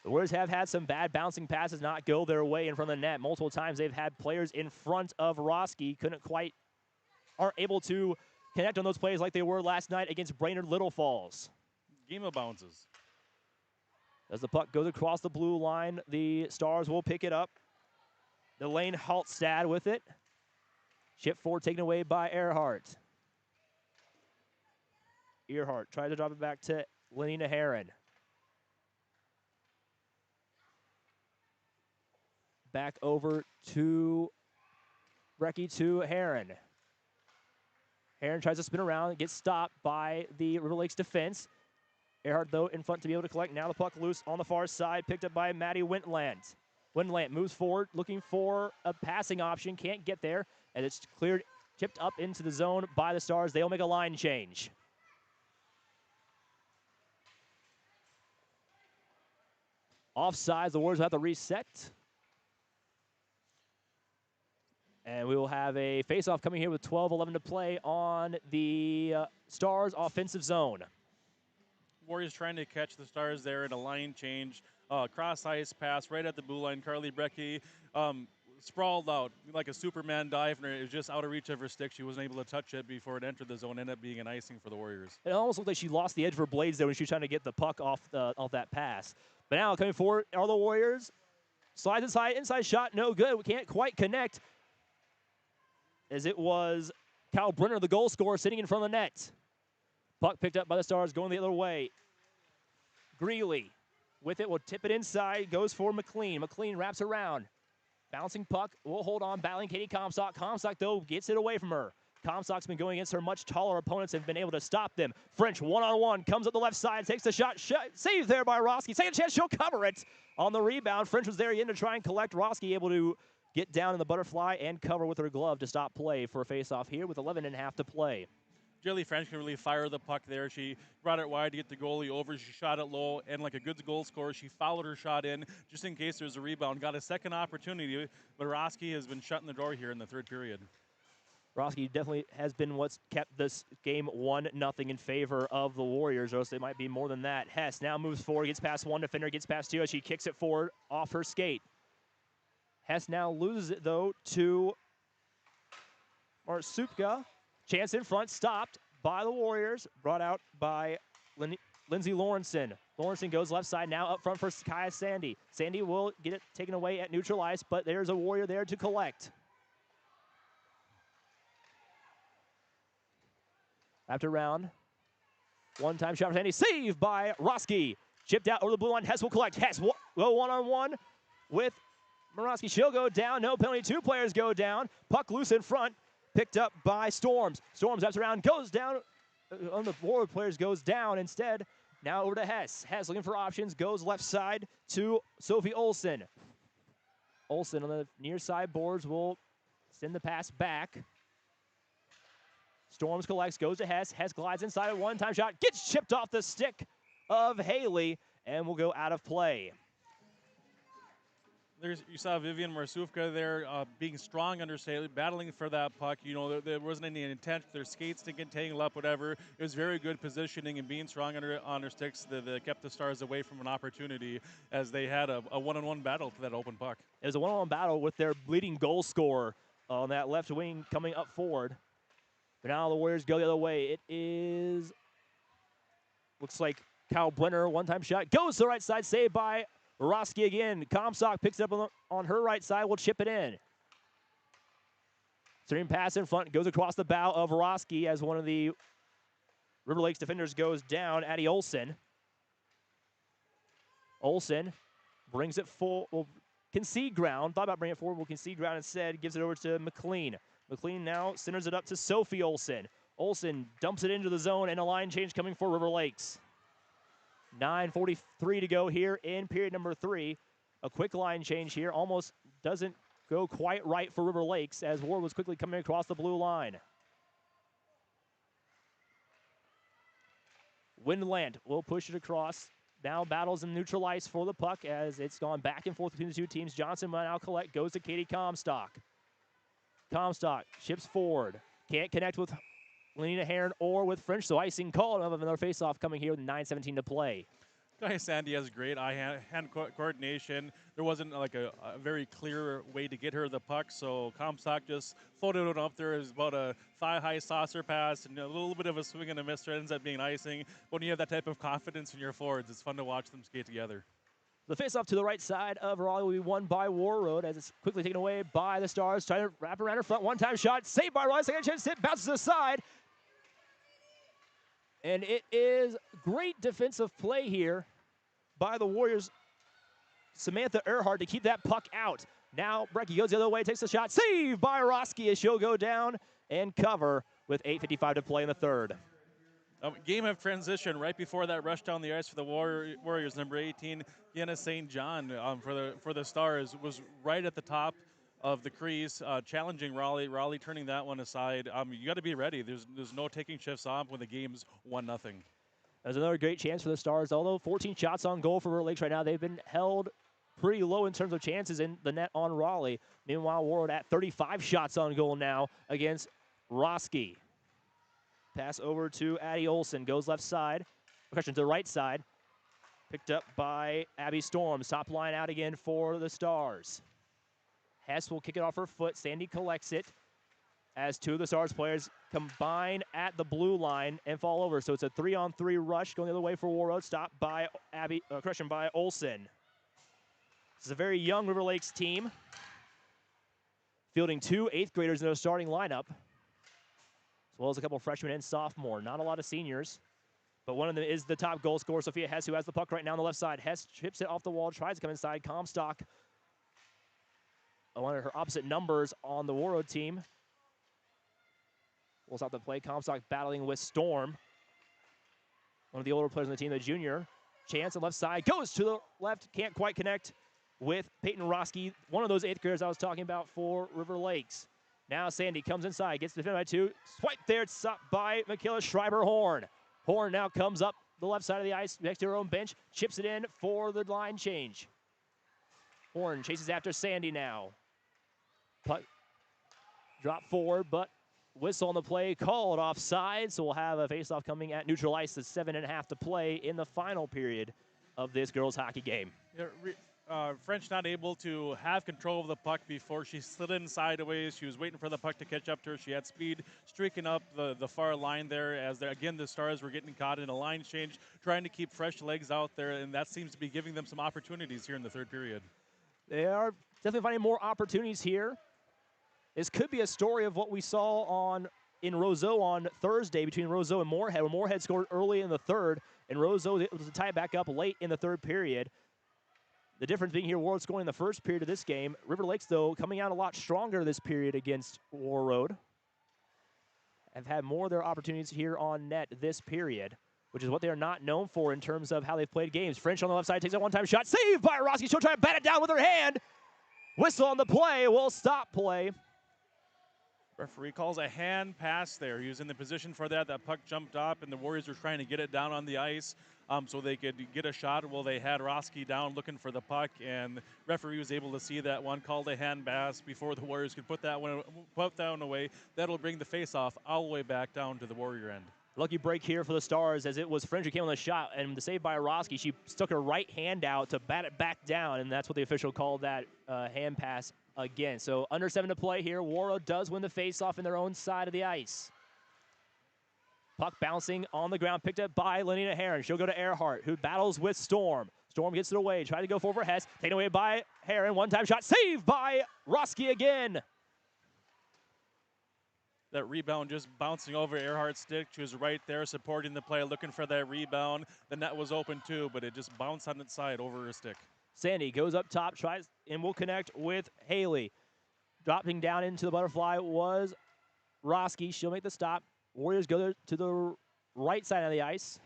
The Warriors have had some bad bouncing passes not go their way in front of the net. Multiple times they've had players in front of Roski, aren't able to connect on those plays like they were last night against Brainerd Little Falls. Game of bounces. As the puck goes across the blue line, the Stars will pick it up. Elaine Haltstad with it. Chip forward taken away by Earhart. Earhart tries to drop it back to Lenina Heron. Back over to Brecky to Heron. Heron tries to spin around, gets stopped by the River Lakes defense. Earhart, though, in front to be able to collect. Now the puck loose on the far side, picked up by Maddie Wintland. Wintland moves forward, looking for a passing option, can't get there, and it's cleared, chipped up into the zone by the Stars. They'll make a line change. offsides. The Warriors will have to reset. And we will have a face-off coming here with 12:11 to play on the Stars offensive zone. Warriors trying to catch the Stars there in a line change. Cross ice pass right at the blue line. Carly Brecky sprawled out like a Superman dive, and it was just out of reach of her stick. She wasn't able to touch it before it entered the zone. Ended up being an icing for the Warriors. It almost looked like she lost the edge of her blades there when she was trying to get the puck off that pass. But now coming forward are the Warriors. Slides inside shot, no good. We can't quite connect, as it was Kyle Brenner, the goal scorer, sitting in front of the net. Puck picked up by the Stars, going the other way. Greeley with it will tip it inside, goes for McLean. McLean wraps around. Bouncing puck, will hold on, battling Katie Comstock. Comstock, though, gets it away from her. Comstock's been going against her much taller opponents and been able to stop them. French one-on-one, comes up the left side, takes the shot, saved there by Roski. Second chance, she'll cover it on the rebound. French was there again to try and collect. Roski able to get down in the butterfly and cover with her glove to stop play for a face-off here with 11.5 to play. Jelly French can really fire the puck there. She brought it wide to get the goalie over. She shot it low, and like a good goal scorer, she followed her shot in just in case there's a rebound. Got a second opportunity, but Roski has been shutting the door here in the third period. Roski definitely has been what's kept this game 1-0 in favor of the Warriors, or else they might be more than that. Hess now moves forward, gets past one defender, gets past two as she kicks it forward off her skate. Hess now loses it, though, to Marsupka. Chance in front, stopped by the Warriors, brought out by Lindsay Lawrenson. Lawrenson goes left side, now up front for Kaya Sandy. Sandy will get it taken away at neutral ice, but there's a Warrior there to collect. After round, one-time shot for Sandy, saved by Roski. Chipped out over the blue line, Hess will collect. Hess will go one-on-one with Morosky. She'll go down, no penalty, two players go down. Puck loose in front. Picked up by Storms. Storms wraps around, goes down. On the forward players goes down instead. Now over to Hess. Hess looking for options, goes left side to Sophie Olsen. Olsen on the near side boards will send the pass back. Storms collects, goes to Hess. Hess glides inside, a one-time shot, gets chipped off the stick of Haley, and will go out of play. You saw Vivian Marsufka there being strong under Saley, battling for that puck. You know, there wasn't any intent for their skates to get tangled up, whatever. It was very good positioning and being strong on her sticks that kept the Stars away from an opportunity as they had a one-on-one battle for that open puck. It was a one-on-one battle with their leading goal scorer on that left wing coming up forward. But now the Warriors go the other way. It is, looks like Kyle Brenner, one-time shot, goes to the right side, saved by Roski again. Comstock picks it up on her right side, will chip it in. Stream pass in front, goes across the bow of Roski as one of the River Lakes defenders goes down, Addie Olsen. Olsen brings it full, will concede ground, thought about bringing it forward, will concede ground instead, gives it over to McLean. McLean now centers it up to Sophie Olsen. Olsen dumps it into the zone, and a line change coming for River Lakes. 9:43 to go here in period number 3. A quick line change here. Almost doesn't go quite right for River Lakes as Ward was quickly coming across the blue line. Windland will push it across. Now battles in neutral ice for the puck as it's gone back and forth between the two teams. Johnson will now collect, goes to Katie Comstock. Comstock ships forward. Can't connect with Lenina Heron or with French, so icing called. Another face-off coming here with 9:17 to play. Guy Sandy has great eye-hand coordination. There wasn't like a very clear way to get her the puck, so Comstock just floated it up there. It was about a thigh-high saucer pass and a little bit of a swing and a miss. It ends up being icing. When you have that type of confidence in your forwards, it's fun to watch them skate together. The face-off to the right side of Raleigh will be won by Warroad as it's quickly taken away by the Stars. Trying to wrap around her front. One-time shot, saved by Raleigh. Second chance hit, bounces aside. And it is great defensive play here by the Warriors. Samantha Earhart to keep that puck out. Now Brecky goes the other way, takes the shot. Saved by Roski as she'll go down and cover with 8:55 to play in the third. Game of transition right before that rush down the ice for the Warriors. Number 18, Yenna St. John for the Stars was right at the top of the crease, challenging Raleigh. Raleigh turning that one aside. You got to be ready. There's no taking shifts off when the game's 1-0. There's another great chance for the Stars, although 14 shots on goal for River Lakes right now. They've been held pretty low in terms of chances in the net on Raleigh. Meanwhile, Warroad at 35 shots on goal now against Roski. Pass over to Addie Olson, goes left side. Question to the right side. Picked up by Abby Storms. Top line out again for the Stars. Hess will kick it off her foot. Sandy collects it as two of the Stars players combine at the blue line and fall over. So it's a 3-on-3 rush going the other way for Warroad. Stopped by by Olson. This is a very young River Lakes team, fielding 2 8th graders in their starting lineup, as well as a couple freshmen and sophomore. Not a lot of seniors, but one of them is the top goal scorer, Sophia Hess, who has the puck right now on the left side. Hess chips it off the wall, tries to come inside. Comstock, one of her opposite numbers on the Warroad team, pulls out the play. Comstock battling with Storm, one of the older players on the team, the junior. Chance on left side, goes to the left, can't quite connect with Peyton Roski, one of those 8th graders I was talking about for River Lakes. Now Sandy comes inside, gets defended by 2. Swipe there, it's stopped by Michaela Schreiber-Horn. Horn now comes up the left side of the ice next to her own bench, chips it in for the line change. Horn chases after Sandy now. Puck drop forward, but whistle on the play called offside, so we'll have a faceoff coming at neutral ice. That's 7.5 to play in the final period of this girls hockey game. French not able to have control of the puck before she slid in sideways. She was waiting for the puck to catch up to her. She had speed streaking up the far line there as, again, the Stars were getting caught in a line change, trying to keep fresh legs out there, and that seems to be giving them some opportunities here in the third period. They are definitely finding more opportunities here. This could be a story of what we saw in Roseau on Thursday between Roseau and Moorhead, where Moorhead scored early in the third, and Roseau was to tie it back up late in the third period. The difference being here, Warroad scoring in the first period of this game. River Lakes, though, coming out a lot stronger this period against Warroad. Have had more of their opportunities here on net this period, which is what they are not known for in terms of how they've played games. French on the left side takes a one-time shot. Saved by Roski. She'll try to bat it down with her hand. Whistle on the play will stop play. Referee calls a hand pass there. He was in the position for that. That puck jumped up, and the Warriors were trying to get it down on the ice so they could get a shot. Well, they had Roski down looking for the puck, and the referee was able to see that one, called a hand pass before the Warriors could put that one away. That'll bring the face-off all the way back down to the Warrior end. Lucky break here for the Stars as it was French who came on the shot, and the save by Roski, she stuck her right hand out to bat it back down, and that's what the official called that hand pass again. So under 7 to play here. Warroad does win the face-off in their own side of the ice. Puck bouncing on the ground, picked up by Lenina Heron. She'll go to Earhart, who battles with Storm. Storm gets it away, trying to go for Hess. Taken away by Heron. One-time shot, saved by Roski again. That rebound just bouncing over Earhart's stick. She was right there supporting the play, looking for that rebound. The net was open too, but it just bounced on its side over her stick. Sandy goes up top, tries, and will connect with Haley. Dropping down into the butterfly was Roski. She'll make the stop. Warriors go to the right side of the ice.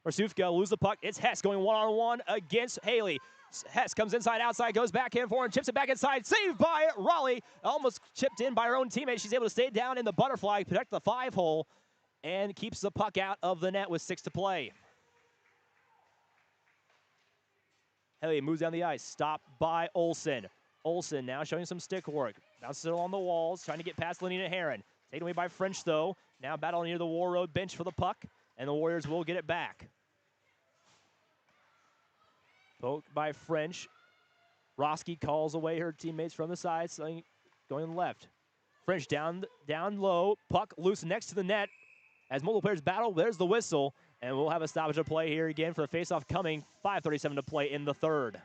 Marsufka lose the puck. It's Hess going one-on-one against Haley. Hess comes inside, outside, goes backhand forward, chips it back inside. Saved by Raleigh. Almost chipped in by her own teammate. She's able to stay down in the butterfly, protect the 5-hole, and keeps the puck out of the net with 6 to play. Haley moves down the ice, stopped by Olson. Olson now showing some stick work. Bounces it along the walls, trying to get past Lenina Heron. Taken away by French, though. Now battling near the Warroad bench for the puck, and the Warriors will get it back. Poke by French. Roski calls away her teammates from the side, going left. French down low, puck loose next to the net. As multiple players battle, there's the whistle, and we'll have a stoppage of play here again for the faceoff coming. 5:37 to play in the third.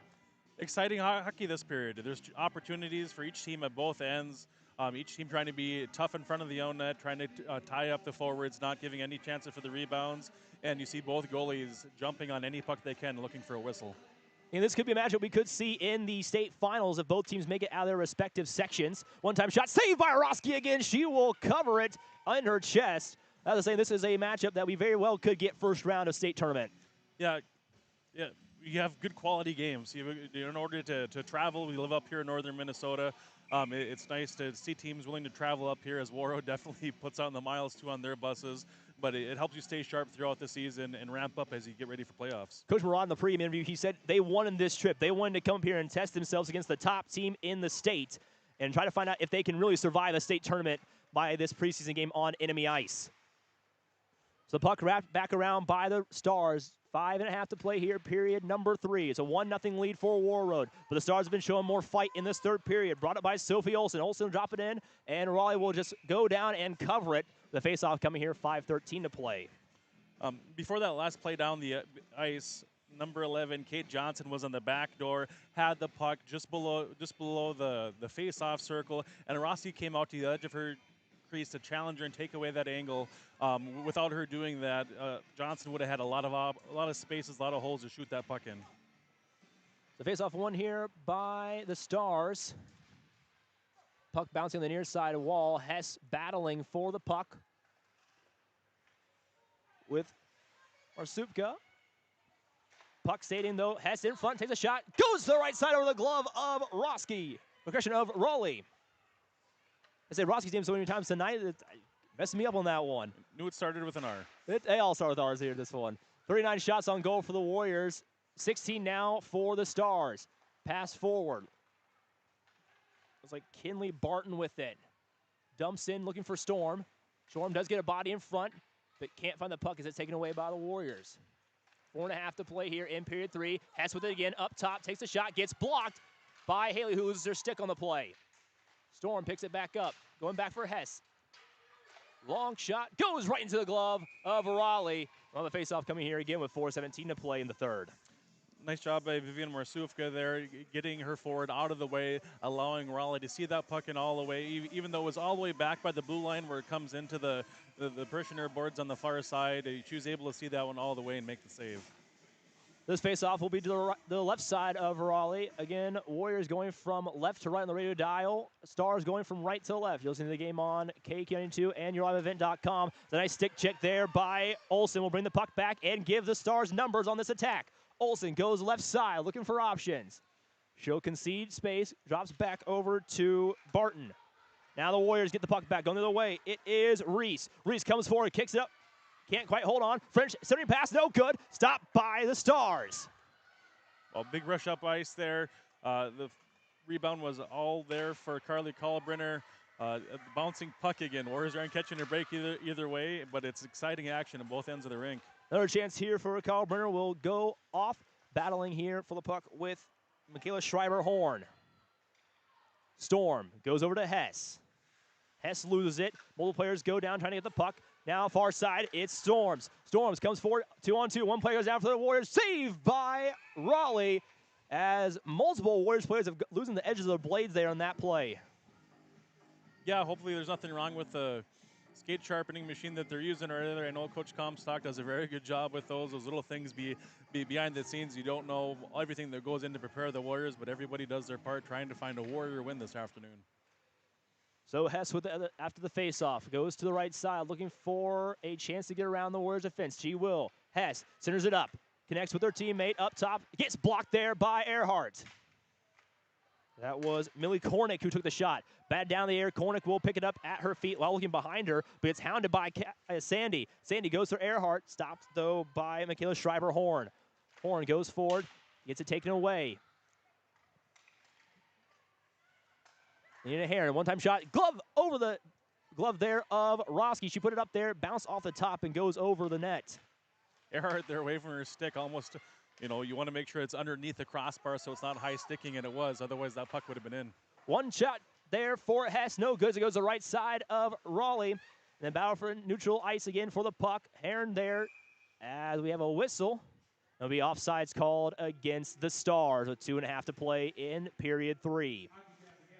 Exciting hockey this period. There's opportunities for each team at both ends. Each team trying to be tough in front of the own net, trying to tie up the forwards, not giving any chances for the rebounds. And you see both goalies jumping on any puck they can, looking for a whistle. And this could be a matchup we could see in the state finals if both teams make it out of their respective sections. One-time shot, saved by Roski again. She will cover it on her chest. As I was saying, this is a matchup that we very well could get first round of state tournament. Yeah. You have good quality games. In order to travel, we live up here in northern Minnesota. It's nice to see teams willing to travel up here, as Warroad definitely puts out the miles too on their buses. but it helps you stay sharp throughout the season and ramp up as you get ready for playoffs. Coach Warroad in the pregame interview, he said they wanted this trip. They wanted to come up here and test themselves against the top team in the state and try to find out if they can really survive a state tournament by this preseason game on enemy ice. So the puck wrapped back around by the Stars. 5.5 to play here, period number 3. It's a 1-0 lead for Warroad, but the Stars have been showing more fight in this third period. Brought up by Sophie Olsen. Olsen will drop it in, and Raleigh will just go down and cover it. The faceoff coming here, 5:13 to play. Before that last play down the ice, number 11, Kate Johnson, was on the back door, had the puck just below the face-off circle, and Rossi came out to the edge of her crease to challenge her and take away that angle. Without her doing that, Johnson would have had a lot of spaces, a lot of holes to shoot that puck in. The face-off won here by the Stars. Puck bouncing on the near side wall. Hess battling for the puck with Marsupka. Puck staying though. Hess in front, takes a shot, goes to the right side over the glove of Roski. Progression of Raleigh. I said Roski's name so many times tonight, it's messing me up on that one. Knew it started with an R. They all start with R's here, this one. 39 shots on goal for the Warriors. 16 now for the Stars. Pass forward. Looks like Kinley Barton with it. Dumps in looking for Storm. Storm does get a body in front, but can't find the puck as it's taken away by the Warriors. 4.5 to play here in period 3. Hess with it again, up top, takes a shot, gets blocked by Haley, who loses her stick on the play. Storm picks it back up, going back for Hess. Long shot, goes right into the glove of Raleigh. On the faceoff coming here again with 4:17 to play in the third. Nice job by Vivian Marsufka there, getting her forward out of the way, allowing Raleigh to see that puck in all the way, even though it was all the way back by the blue line where it comes into the parishioner boards on the far side. She was able to see that one all the way and make the save. This faceoff will be to the left side of Raleigh. Again, Warriors going from left to right on the radio dial. Stars going from right to left. You'll see the game on KQ92 and YourLiveEvent.com. The nice stick check there by Olsen will bring the puck back and give the Stars numbers on this attack. Olsen goes left side, looking for options. She'll concede space, drops back over to Barton. Now the Warriors get the puck back, going the other way. It is Reese. Reese comes forward, kicks it up. Can't quite hold on. French centering pass, no good. Stopped by the Stars. Well, big rush up ice there. The rebound was all there for Carly Kalbrenner. Bouncing puck again. Warriors aren't catching a break either way, but it's exciting action on both ends of the rink. Another chance here for Kalbrenner will go off. Battling here for the puck with Michaela Schreiber-Horn. Storm goes over to Hess. Hess loses it. Multiple players go down trying to get the puck. Now far side, it's Storms. Storms comes forward, 2-on-2. One player goes down for the Warriors. Saved by Raleigh as multiple Warriors players have losing the edges of their blades there on that play. Yeah, hopefully there's nothing wrong with the skate sharpening machine that they're using or either. I know Coach Comstock does a very good job with those little things be behind the scenes. You don't know everything that goes in to prepare the Warriors, but everybody does their part trying to find a Warrior win this afternoon. So Hess with after the faceoff goes to the right side looking for a chance to get around the Warriors defense. She will. Hess centers it up. Connects with her teammate up top. Gets blocked there by Earhart. That was Millie Kornick who took the shot. Bad down the air. Kornick will pick it up at her feet while looking behind her, but it's hounded by Sandy. Sandy goes to Earhart. Stopped, though, by Michaela Schreiber-Horn. Horn goes forward. Gets it taken away. Nina Heron, one-time shot. Glove over the glove there of Roski. She put it up there, bounced off the top, and goes over the net. Earhart there away from her stick almost, you want to make sure it's underneath the crossbar so it's not high sticking, and it was. Otherwise, that puck would have been in. One shot there for Hess. No good. It goes to the right side of Raleigh. And then battle for neutral ice again for the puck. Heron there as we have a whistle. There'll be offsides called against the Stars with 2.5 to play in period 3.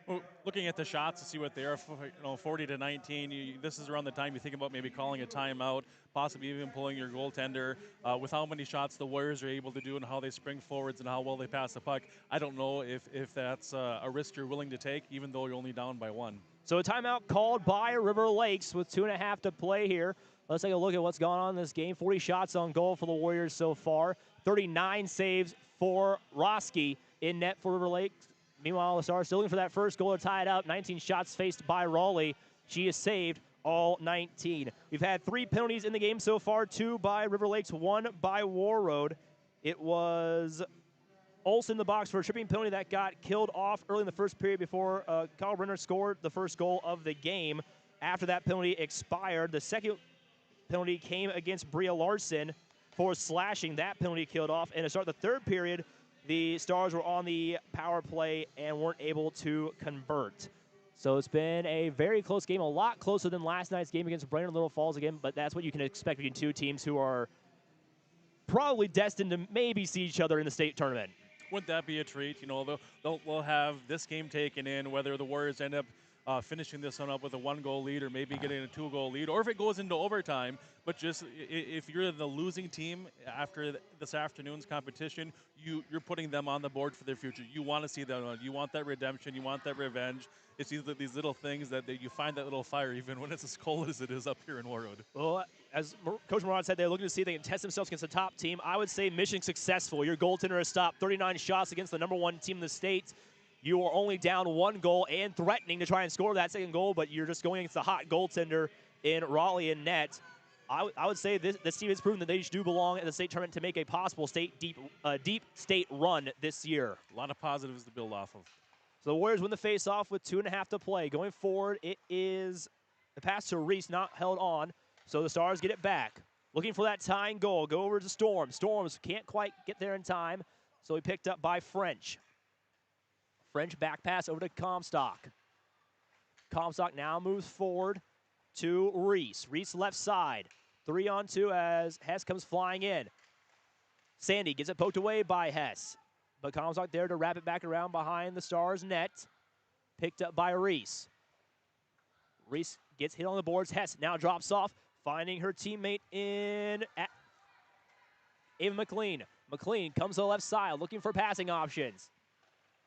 Well, looking at the shots to see what they are, 40-19. This is around the time you think about maybe calling a timeout, possibly even pulling your goaltender. With how many shots the Warriors are able to do and how they spring forwards and how well they pass the puck, I don't know if that's a risk you're willing to take, even though you're only down by 1. So a timeout called by River Lakes with 2.5 to play here. Let's take a look at what's going on in this game. 40 shots on goal for the Warriors so far. 39 saves for Roski in net for River Lakes. Meanwhile, the Stars still looking for that first goal to tie it up. 19 shots faced by Raleigh. She is saved all 19. We've had 3 penalties in the game so far, 2 by River Lakes, 1 by Warroad. It was Olsen in the box for a tripping penalty that got killed off early in the first period before Kyle Brenner scored the first goal of the game. After that penalty expired, the second penalty came against Bria Larson for slashing. That penalty killed off. And to start the third period, the Stars were on the power play and weren't able to convert. So it's been a very close game, a lot closer than last night's game against Brainerd Little Falls again, but that's what you can expect between 2 teams who are probably destined to maybe see each other in the state tournament. Wouldn't that be a treat? You know, they'll have this game taken in, whether the Warriors end up finishing this one up with a 1-goal lead or maybe getting a 2-goal lead, or if it goes into overtime. But just if you're the losing team after this afternoon's competition, you're putting them on the board for their future. You want to see them. You want that redemption. You want that revenge. It's these little things that you find that little fire even when it's as cold as it is up here in Warroad. Well, as Coach Morad said, they're looking to see if they can test themselves against the top team. I would say mission successful. Your goaltender has stopped 39 shots against the #1 team in the state. You are only down 1 goal and threatening to try and score that second goal, but you're just going against the hot goaltender in Raleigh and net. I would say this team has proven that they do belong at the state tournament to make a possible deep state run this year. A lot of positives to build off of. So the Warriors win the face-off with 2.5 to play. Going forward, it is the pass to Reese, not held on, so the Stars get it back. Looking for that tying goal. Go over to Storms. Storms can't quite get there in time, so he picked up by French. French back pass over to Comstock. Comstock now moves forward to Reese. Reese left side. 3-on-2 as Hess comes flying in. Sandy gets it poked away by Hess. But Comstock there to wrap it back around behind the Stars' net. Picked up by Reese. Reese gets hit on the boards. Hess now drops off, finding her teammate in Ava McLean. McLean comes to the left side, looking for passing options.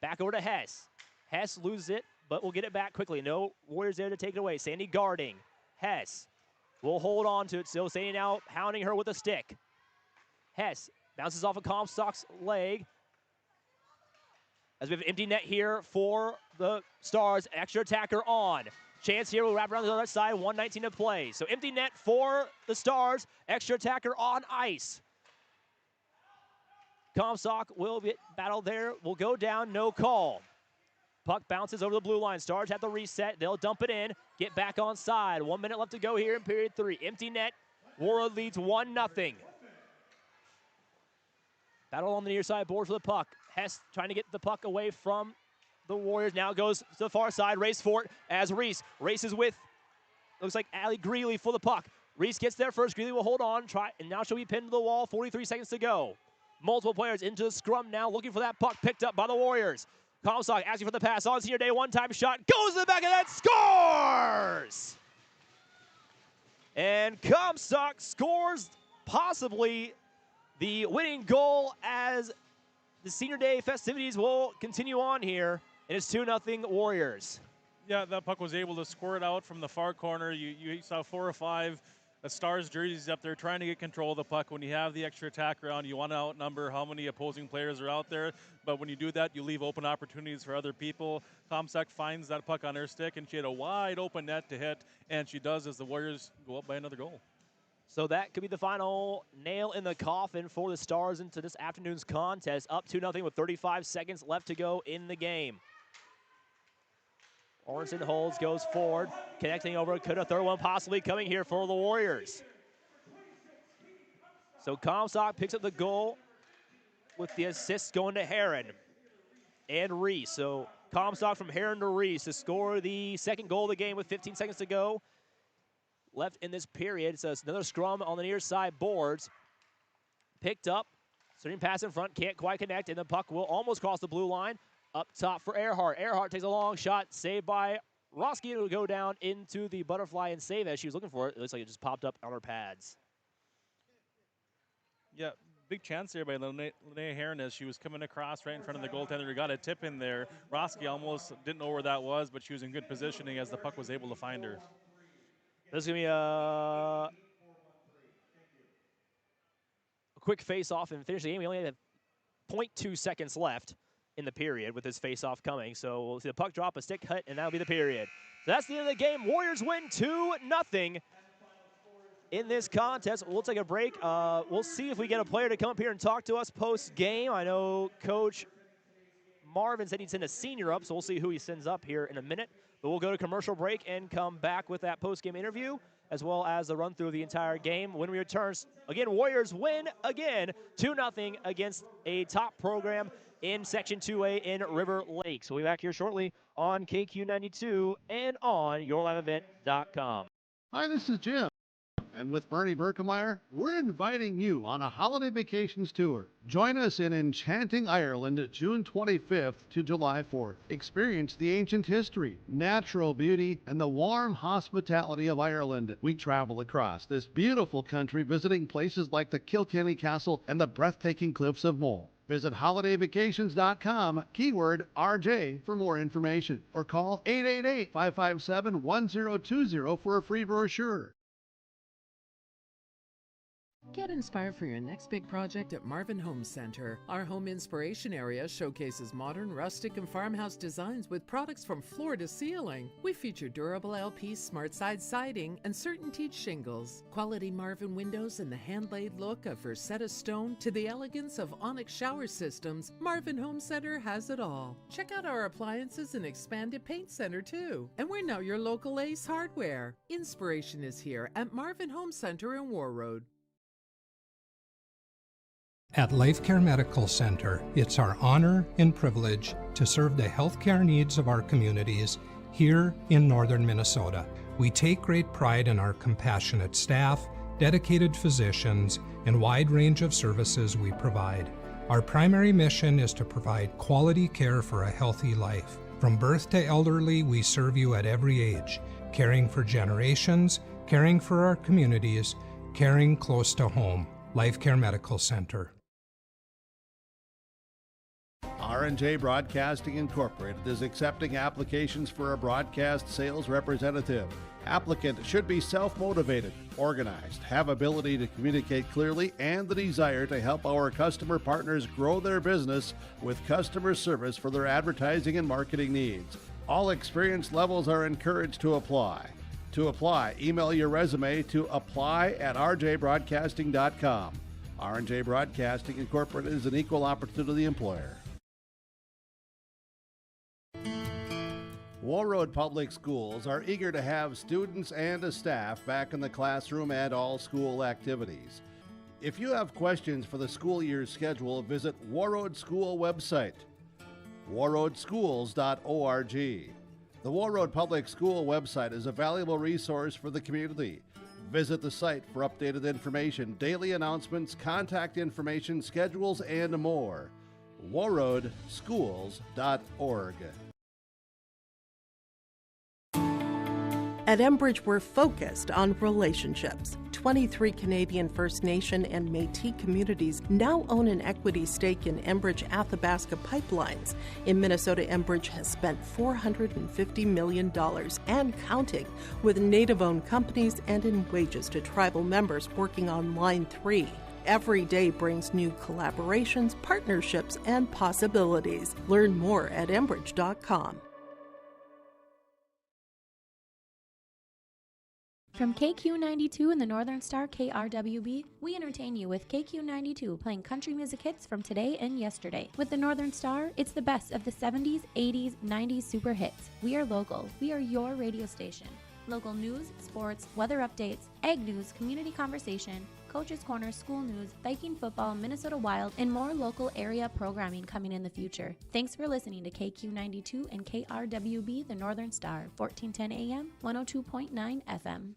Back over to Hess. Hess loses it, but will get it back quickly. No Warriors there to take it away. Sandy guarding. Hess will hold on to it still. Sandy now pounding her with a stick. Hess bounces off of Comstock's leg. As we have an empty net here for the Stars. Extra attacker on. Chance here will wrap around the other side. 1:19 to play. So empty net for the Stars. Extra attacker on ice. Comstock will get battled there. Will go down. No call. Puck bounces over the blue line. Stars have the reset. They'll dump it in. Get back on side. 1 minute left to go here in period 3. Empty net. Warroad leads 1-0. Battle on the near side board for the puck. Hess trying to get the puck away from the Warriors. Now goes to the far side. Race for it as Reese races with, looks like Allie Greeley for the puck. Reese gets there first. Greeley will hold on. And now she'll be pinned to the wall. 43 seconds to go. Multiple players into the scrum now, looking for that puck picked up by the Warriors. Comstock asking for the pass on senior day. One-time shot. Goes to the back of that. Scores! And Comstock scores possibly the winning goal as the senior day festivities will continue on here. And it's 2-0 Warriors. Yeah, that puck was able to squirt out from the far corner. You saw 4 or 5 Stars jerseys up there trying to get control of the puck. When you have the extra attack around, you want to outnumber how many opposing players are out there. But when you do that, you leave open opportunities for other people. Comstock finds that puck on her stick, and she had a wide open net to hit, and she does as the Warriors go up by another goal. So that could be the final nail in the coffin for the Stars into this afternoon's contest. Up 2-0 with 35 seconds left to go in the game. Orenson holds, goes forward, connecting over. Could a third one possibly coming here for the Warriors? So Comstock picks up the goal with the assist going to Heron and Reese. So Comstock from Heron to Reese to score the second goal of the game with 15 seconds to go left in this period. So it's another scrum on the near side boards. Picked up, starting pass in front, can't quite connect, and the puck will almost cross the blue line. Up top for Earhart. Earhart takes a long shot, saved by Roski. It'll go down into the butterfly and save as she was looking for it. It looks like it just popped up on her pads. Yeah, big chance there by Linnea Heron as she was coming across right in front of the goaltender. We got a tip in there. Roski almost didn't know where that was, but she was in good positioning as the puck was able to find her. This is going to be a quick face-off and finish the game. We only have 0.2 seconds left in the period with this face-off coming. So we'll see the puck drop, a stick hit, and that'll be the period. So that's the end of the game. Warriors win 2-0 in this contest. We'll take a break. We'll see if we get a player to come up here and talk to us post-game. I know Coach Marvin said he'd send a senior up, so we'll see who he sends up here in a minute. But we'll go to commercial break and come back with that post-game interview, as well as the run-through of the entire game. When we return, again, Warriors win again, 2-0 against a top program in Section 2A in River Lake. So we'll be back here shortly on KQ92 and on YourLiveEvent.com. Hi, this is Jim. And with Bernie Berkemeyer, we're inviting you on a holiday vacations tour. Join us in enchanting Ireland June 25th to July 4th. Experience the ancient history, natural beauty, and the warm hospitality of Ireland. We travel across this beautiful country visiting places like the Kilkenny Castle and the breathtaking cliffs of Moll. Visit holidayvacations.com, keyword RJ, for more information, or call 888-557-1020 for a free brochure. Get inspired for your next big project at Marvin Home Center. Our home inspiration area showcases modern, rustic, and farmhouse designs with products from floor to ceiling. We feature durable LP smart side siding and CertainTeed shingles, quality Marvin windows, and the hand-laid look of Versetta stone to the elegance of onyx shower systems. Marvin Home Center has it all. Check out our appliances and expanded paint center too. And we're now your local Ace Hardware. Inspiration is here at Marvin Home Center in Warroad. At LifeCare Medical Center, it's our honor and privilege to serve the healthcare needs of our communities here in northern Minnesota. We take great pride in our compassionate staff, dedicated physicians, and wide range of services we provide. Our primary mission is to provide quality care for a healthy life. From birth to elderly, we serve you at every age, caring for generations, caring for our communities, caring close to home. LifeCare Medical Center. R&J Broadcasting Incorporated is accepting applications for a broadcast sales representative. Applicant should be self-motivated, organized, have ability to communicate clearly, and the desire to help our customer partners grow their business with customer service for their advertising and marketing needs. All experience levels are encouraged to apply. To apply, email your resume to apply@rjbroadcasting.com. R&J Broadcasting Incorporated is an equal opportunity employer. Warroad Public Schools are eager to have students and a staff back in the classroom and all school activities. If you have questions for the school year's schedule, visit Warroad School website, warroadschools.org. The Warroad Public School website is a valuable resource for the community. Visit the site for updated information, daily announcements, contact information, schedules, and more. warroadschools.org. At Enbridge, we're focused on relationships. 23 Canadian First Nation and Métis communities now own an equity stake in Enbridge Athabasca Pipelines. In Minnesota, Enbridge has spent $450 million and counting with Native-owned companies and in wages to tribal members working on Line 3. Every day brings new collaborations, partnerships, and possibilities. Learn more at Enbridge.com. From KQ92 and the Northern Star KRWB, we entertain you with KQ92 playing country music hits from today and yesterday. With the Northern Star, it's the best of the 70s, 80s, 90s super hits. We are local. We are your radio station. Local news, sports, weather updates, ag news, community conversation, Coach's Corner, school news, Viking football, Minnesota Wild, and more local area programming coming in the future. Thanks for listening to KQ92 and KRWB, the Northern Star, 1410 AM, 102.9 FM.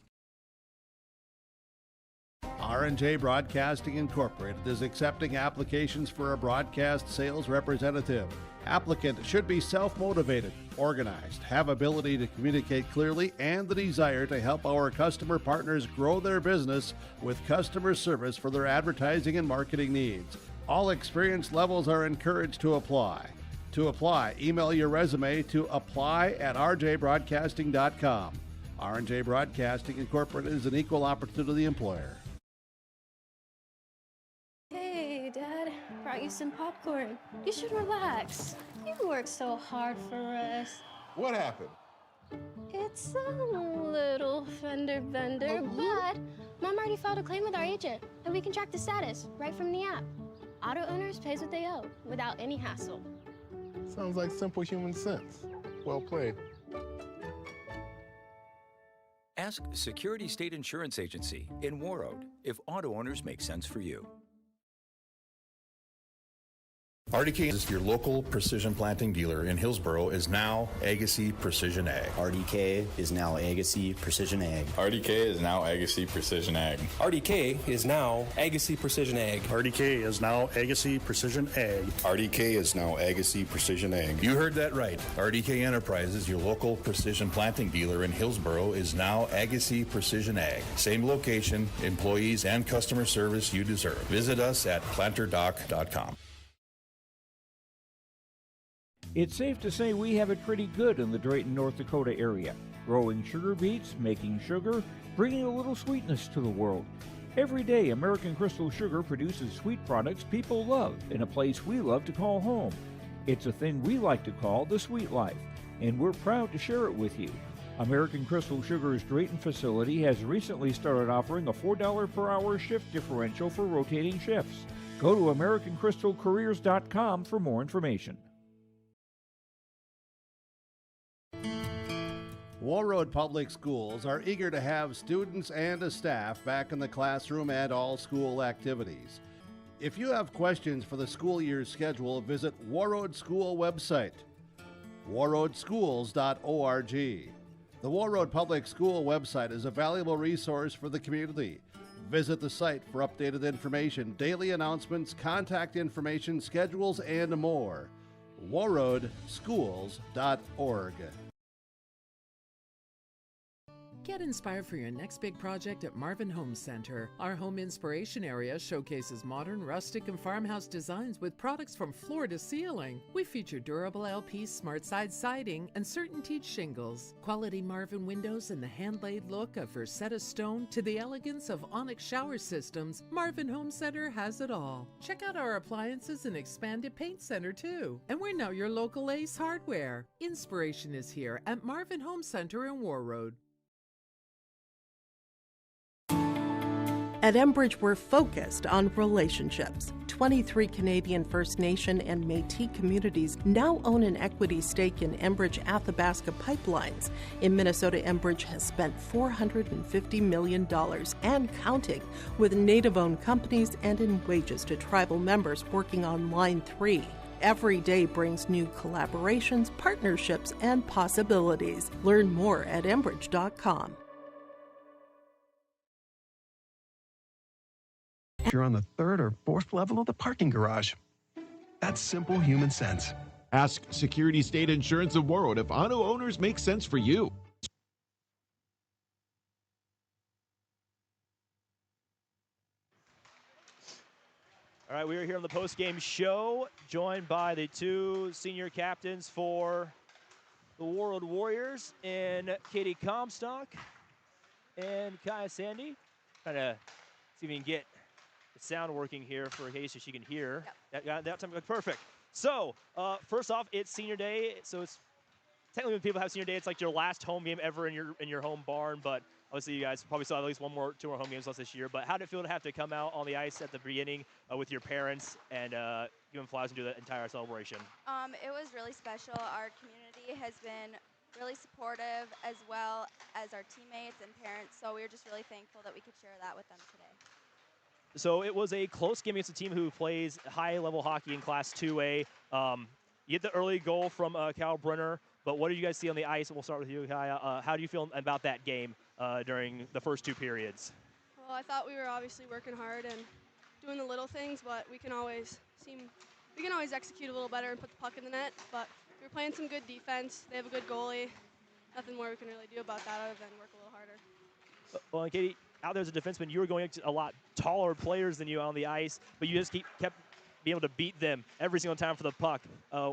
R&J Broadcasting Incorporated is accepting applications for a broadcast sales representative. Applicant should be self-motivated, organized, have ability to communicate clearly, and the desire to help our customer partners grow their business with customer service for their advertising and marketing needs. All experience levels are encouraged to apply. To apply, email your resume to apply@rjbroadcasting.com. R&J Broadcasting Incorporated is an equal opportunity employer. Hey, Dad, brought you some popcorn. You should relax. You worked so hard for us. What happened? It's a little fender bender, but Mom already filed a claim with our agent, and we can track the status right from the app. Auto owners pays what they owe without any hassle. Sounds like simple human sense. Well played. Ask Security State Insurance Agency in Warroad if auto owners make sense for you. RDK is your local precision planting dealer in Hillsboro is now Agassi Precision Ag. RDK is now Agassi Precision Ag. RDK is now Agassi Precision Ag. RDK is now Agassi Precision Ag. RDK is now Agassi Precision Ag. RDK is now Agassi Precision Ag. You heard that right. RDK Enterprises, your local precision planting dealer in Hillsboro, is now Agassi Precision Ag. Same location, employees, and customer service you deserve. Visit us at planterdoc.com. It's safe to say we have it pretty good in the Drayton, North Dakota area. Growing sugar beets, making sugar, bringing a little sweetness to the world. Every day, American Crystal Sugar produces sweet products people love in a place we love to call home. It's a thing we like to call the sweet life, and we're proud to share it with you. American Crystal Sugar's Drayton facility has recently started offering a $4 per hour shift differential for rotating shifts. Go to AmericanCrystalCareers.com for more information. Warroad Public Schools are eager to have students and staff back in the classroom and all school activities. If you have questions for the school year's schedule, visit Warroad School website, warroadschools.org. The Warroad Public School website is a valuable resource for the community. Visit the site for updated information, daily announcements, contact information, schedules, and more. warroadschools.org. Get inspired for your next big project at Marvin Home Center. Our home inspiration area showcases modern, rustic, and farmhouse designs with products from floor to ceiling. We feature durable LP smart side siding and CertainTeed shingles, quality Marvin windows, and the hand-laid look of Versetta stone to the elegance of Onyx shower systems. Marvin Home Center has it all. Check out our appliances and expanded paint center too. And we're now your local Ace Hardware. Inspiration is here at Marvin Home Center in Warroad. At Enbridge, we're focused on relationships. 23 Canadian First Nation and Métis communities now own an equity stake in Enbridge Athabasca Pipelines. In Minnesota, Enbridge has spent $450 million and counting with Native-owned companies and in wages to tribal members working on Line 3. Every day brings new collaborations, partnerships, and possibilities. Learn more at Enbridge.com. You're on the third or fourth level of the parking garage. That's simple human sense. Ask Security State Insurance of Warroad if auto owners make sense for you. All right, we are here on the post-game show, joined by the two senior captains for the Warroad Warriors in Katie Comstock and Kaya Sandy. Trying to see if we can get the sound working here for Katie so she can hear. Yep. That time looked perfect. So, first off, it's senior day, so it's technically when people have senior day, it's like your last home game ever in your home barn, but obviously you guys probably saw at least two more home games left this year. But how did it feel to have to come out on the ice at the beginning with your parents and give them flowers and do the entire celebration? It was really special. Our community has been really supportive, as well as our teammates and parents, so we were just really thankful that we could share that with them today. So it was a close game against a team who plays high-level hockey in Class 2A. You get the early goal from Cal Brenner, but what did you guys see on the ice? We'll start with you, Kaya. How do you feel about that game during the first two periods? Well, I thought we were obviously working hard and doing the little things, but we can always execute a little better and put the puck in the net. But we were playing some good defense. They have a good goalie. Nothing more we can really do about that other than work a little harder. Well, Katie, out there as a defenseman, you were going against a lot taller players than you on the ice, but you just kept being able to beat them every single time for the puck.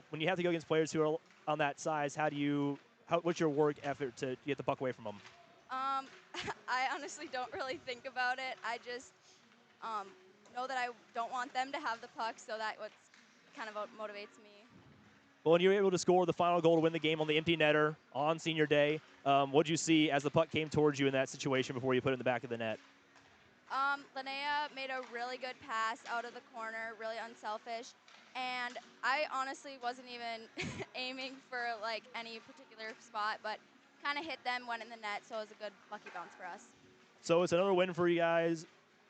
When you have to go against players who are on that size, what's your work effort to get the puck away from them? I honestly don't really think about it. I just know that I don't want them to have the puck, so that's what's kind of what motivates me. Well, and you were able to score the final goal to win the game on the empty netter on senior day. What did you see as the puck came towards you in that situation before you put it in the back of the net? Linnea made a really good pass out of the corner, really unselfish. And I honestly wasn't even aiming for like any particular spot, but kind of hit them, went in the net, so it was a good lucky bounce for us. So it's another win for you guys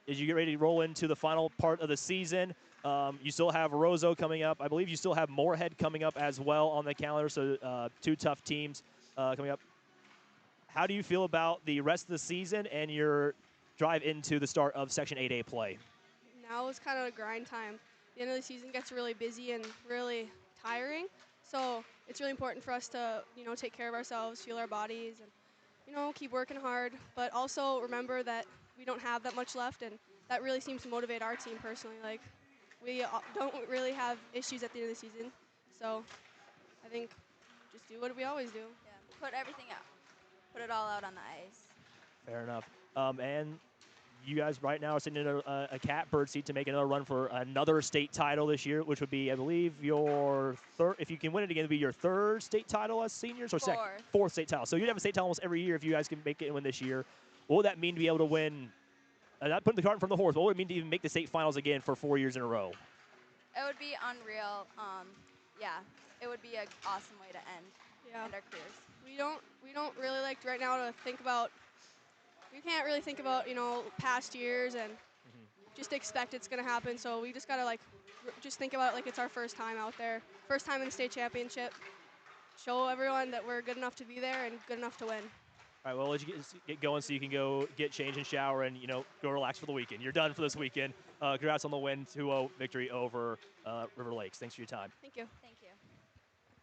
as you get ready to roll into the final part of the season. You still have Roseau coming up. I believe you still have Moorhead coming up as well on the calendar, so 2 tough teams coming up. How do you feel about the rest of the season and your drive into the start of Section 8A play? Now is kind of a grind time. The end of the season gets really busy and really tiring, so it's really important for us to, take care of ourselves, fuel our bodies, and, keep working hard. But also remember that we don't have that much left, and that really seems to motivate our team personally. Like, we don't really have issues at the end of the season, so I think just do what we always do. Yeah, put everything out. Put it all out on the ice. Fair enough. And you guys right now are sitting in a catbird seat to make another run for another state title this year, which would be, I believe, your third. If you can win it again, it would be your 3rd state title as seniors, or 4th state title. So you'd have a state title almost every year if you guys can make it and win this year. What would that mean to be able to win? Not putting the cart in front of the horse, but what would it mean to even make the state finals again for 4 years in a row? It would be unreal. Yeah, it would be an awesome way to end our careers. We don't really like right now to think about. We can't really think about past years and just expect it's gonna happen. So we just gotta just think about it like it's our first time out there, first time in the state championship. Show everyone that we're good enough to be there and good enough to win. All right, well, let you get going so you can go get changed and shower and, go relax for the weekend. You're done for this weekend. Congrats on the win, 2-0 victory over River Lakes. Thanks for your time. Thank you. Thank you.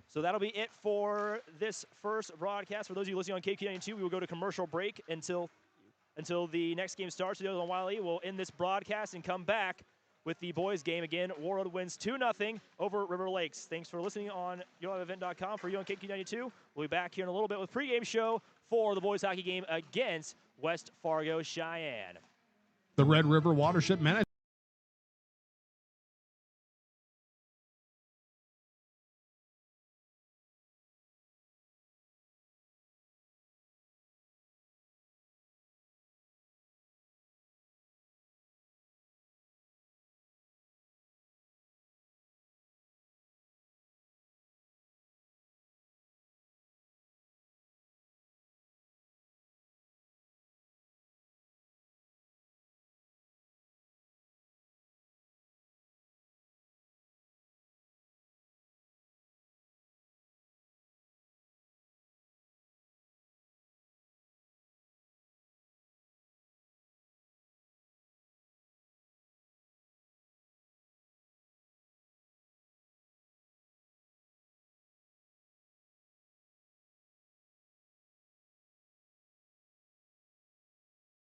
So that'll be it for this first broadcast. For those of you listening on KQ92, we will go to commercial break until the next game starts. The other on Wiley will end this broadcast and come back with the boys game again. Warroad wins 2-0 over River Lakes. Thanks for listening on YourLiveEvent.com. For you on KQ92, we'll be back here in a little bit with pregame show for the boys hockey game against West Fargo Cheyenne. The Red River Watershed Management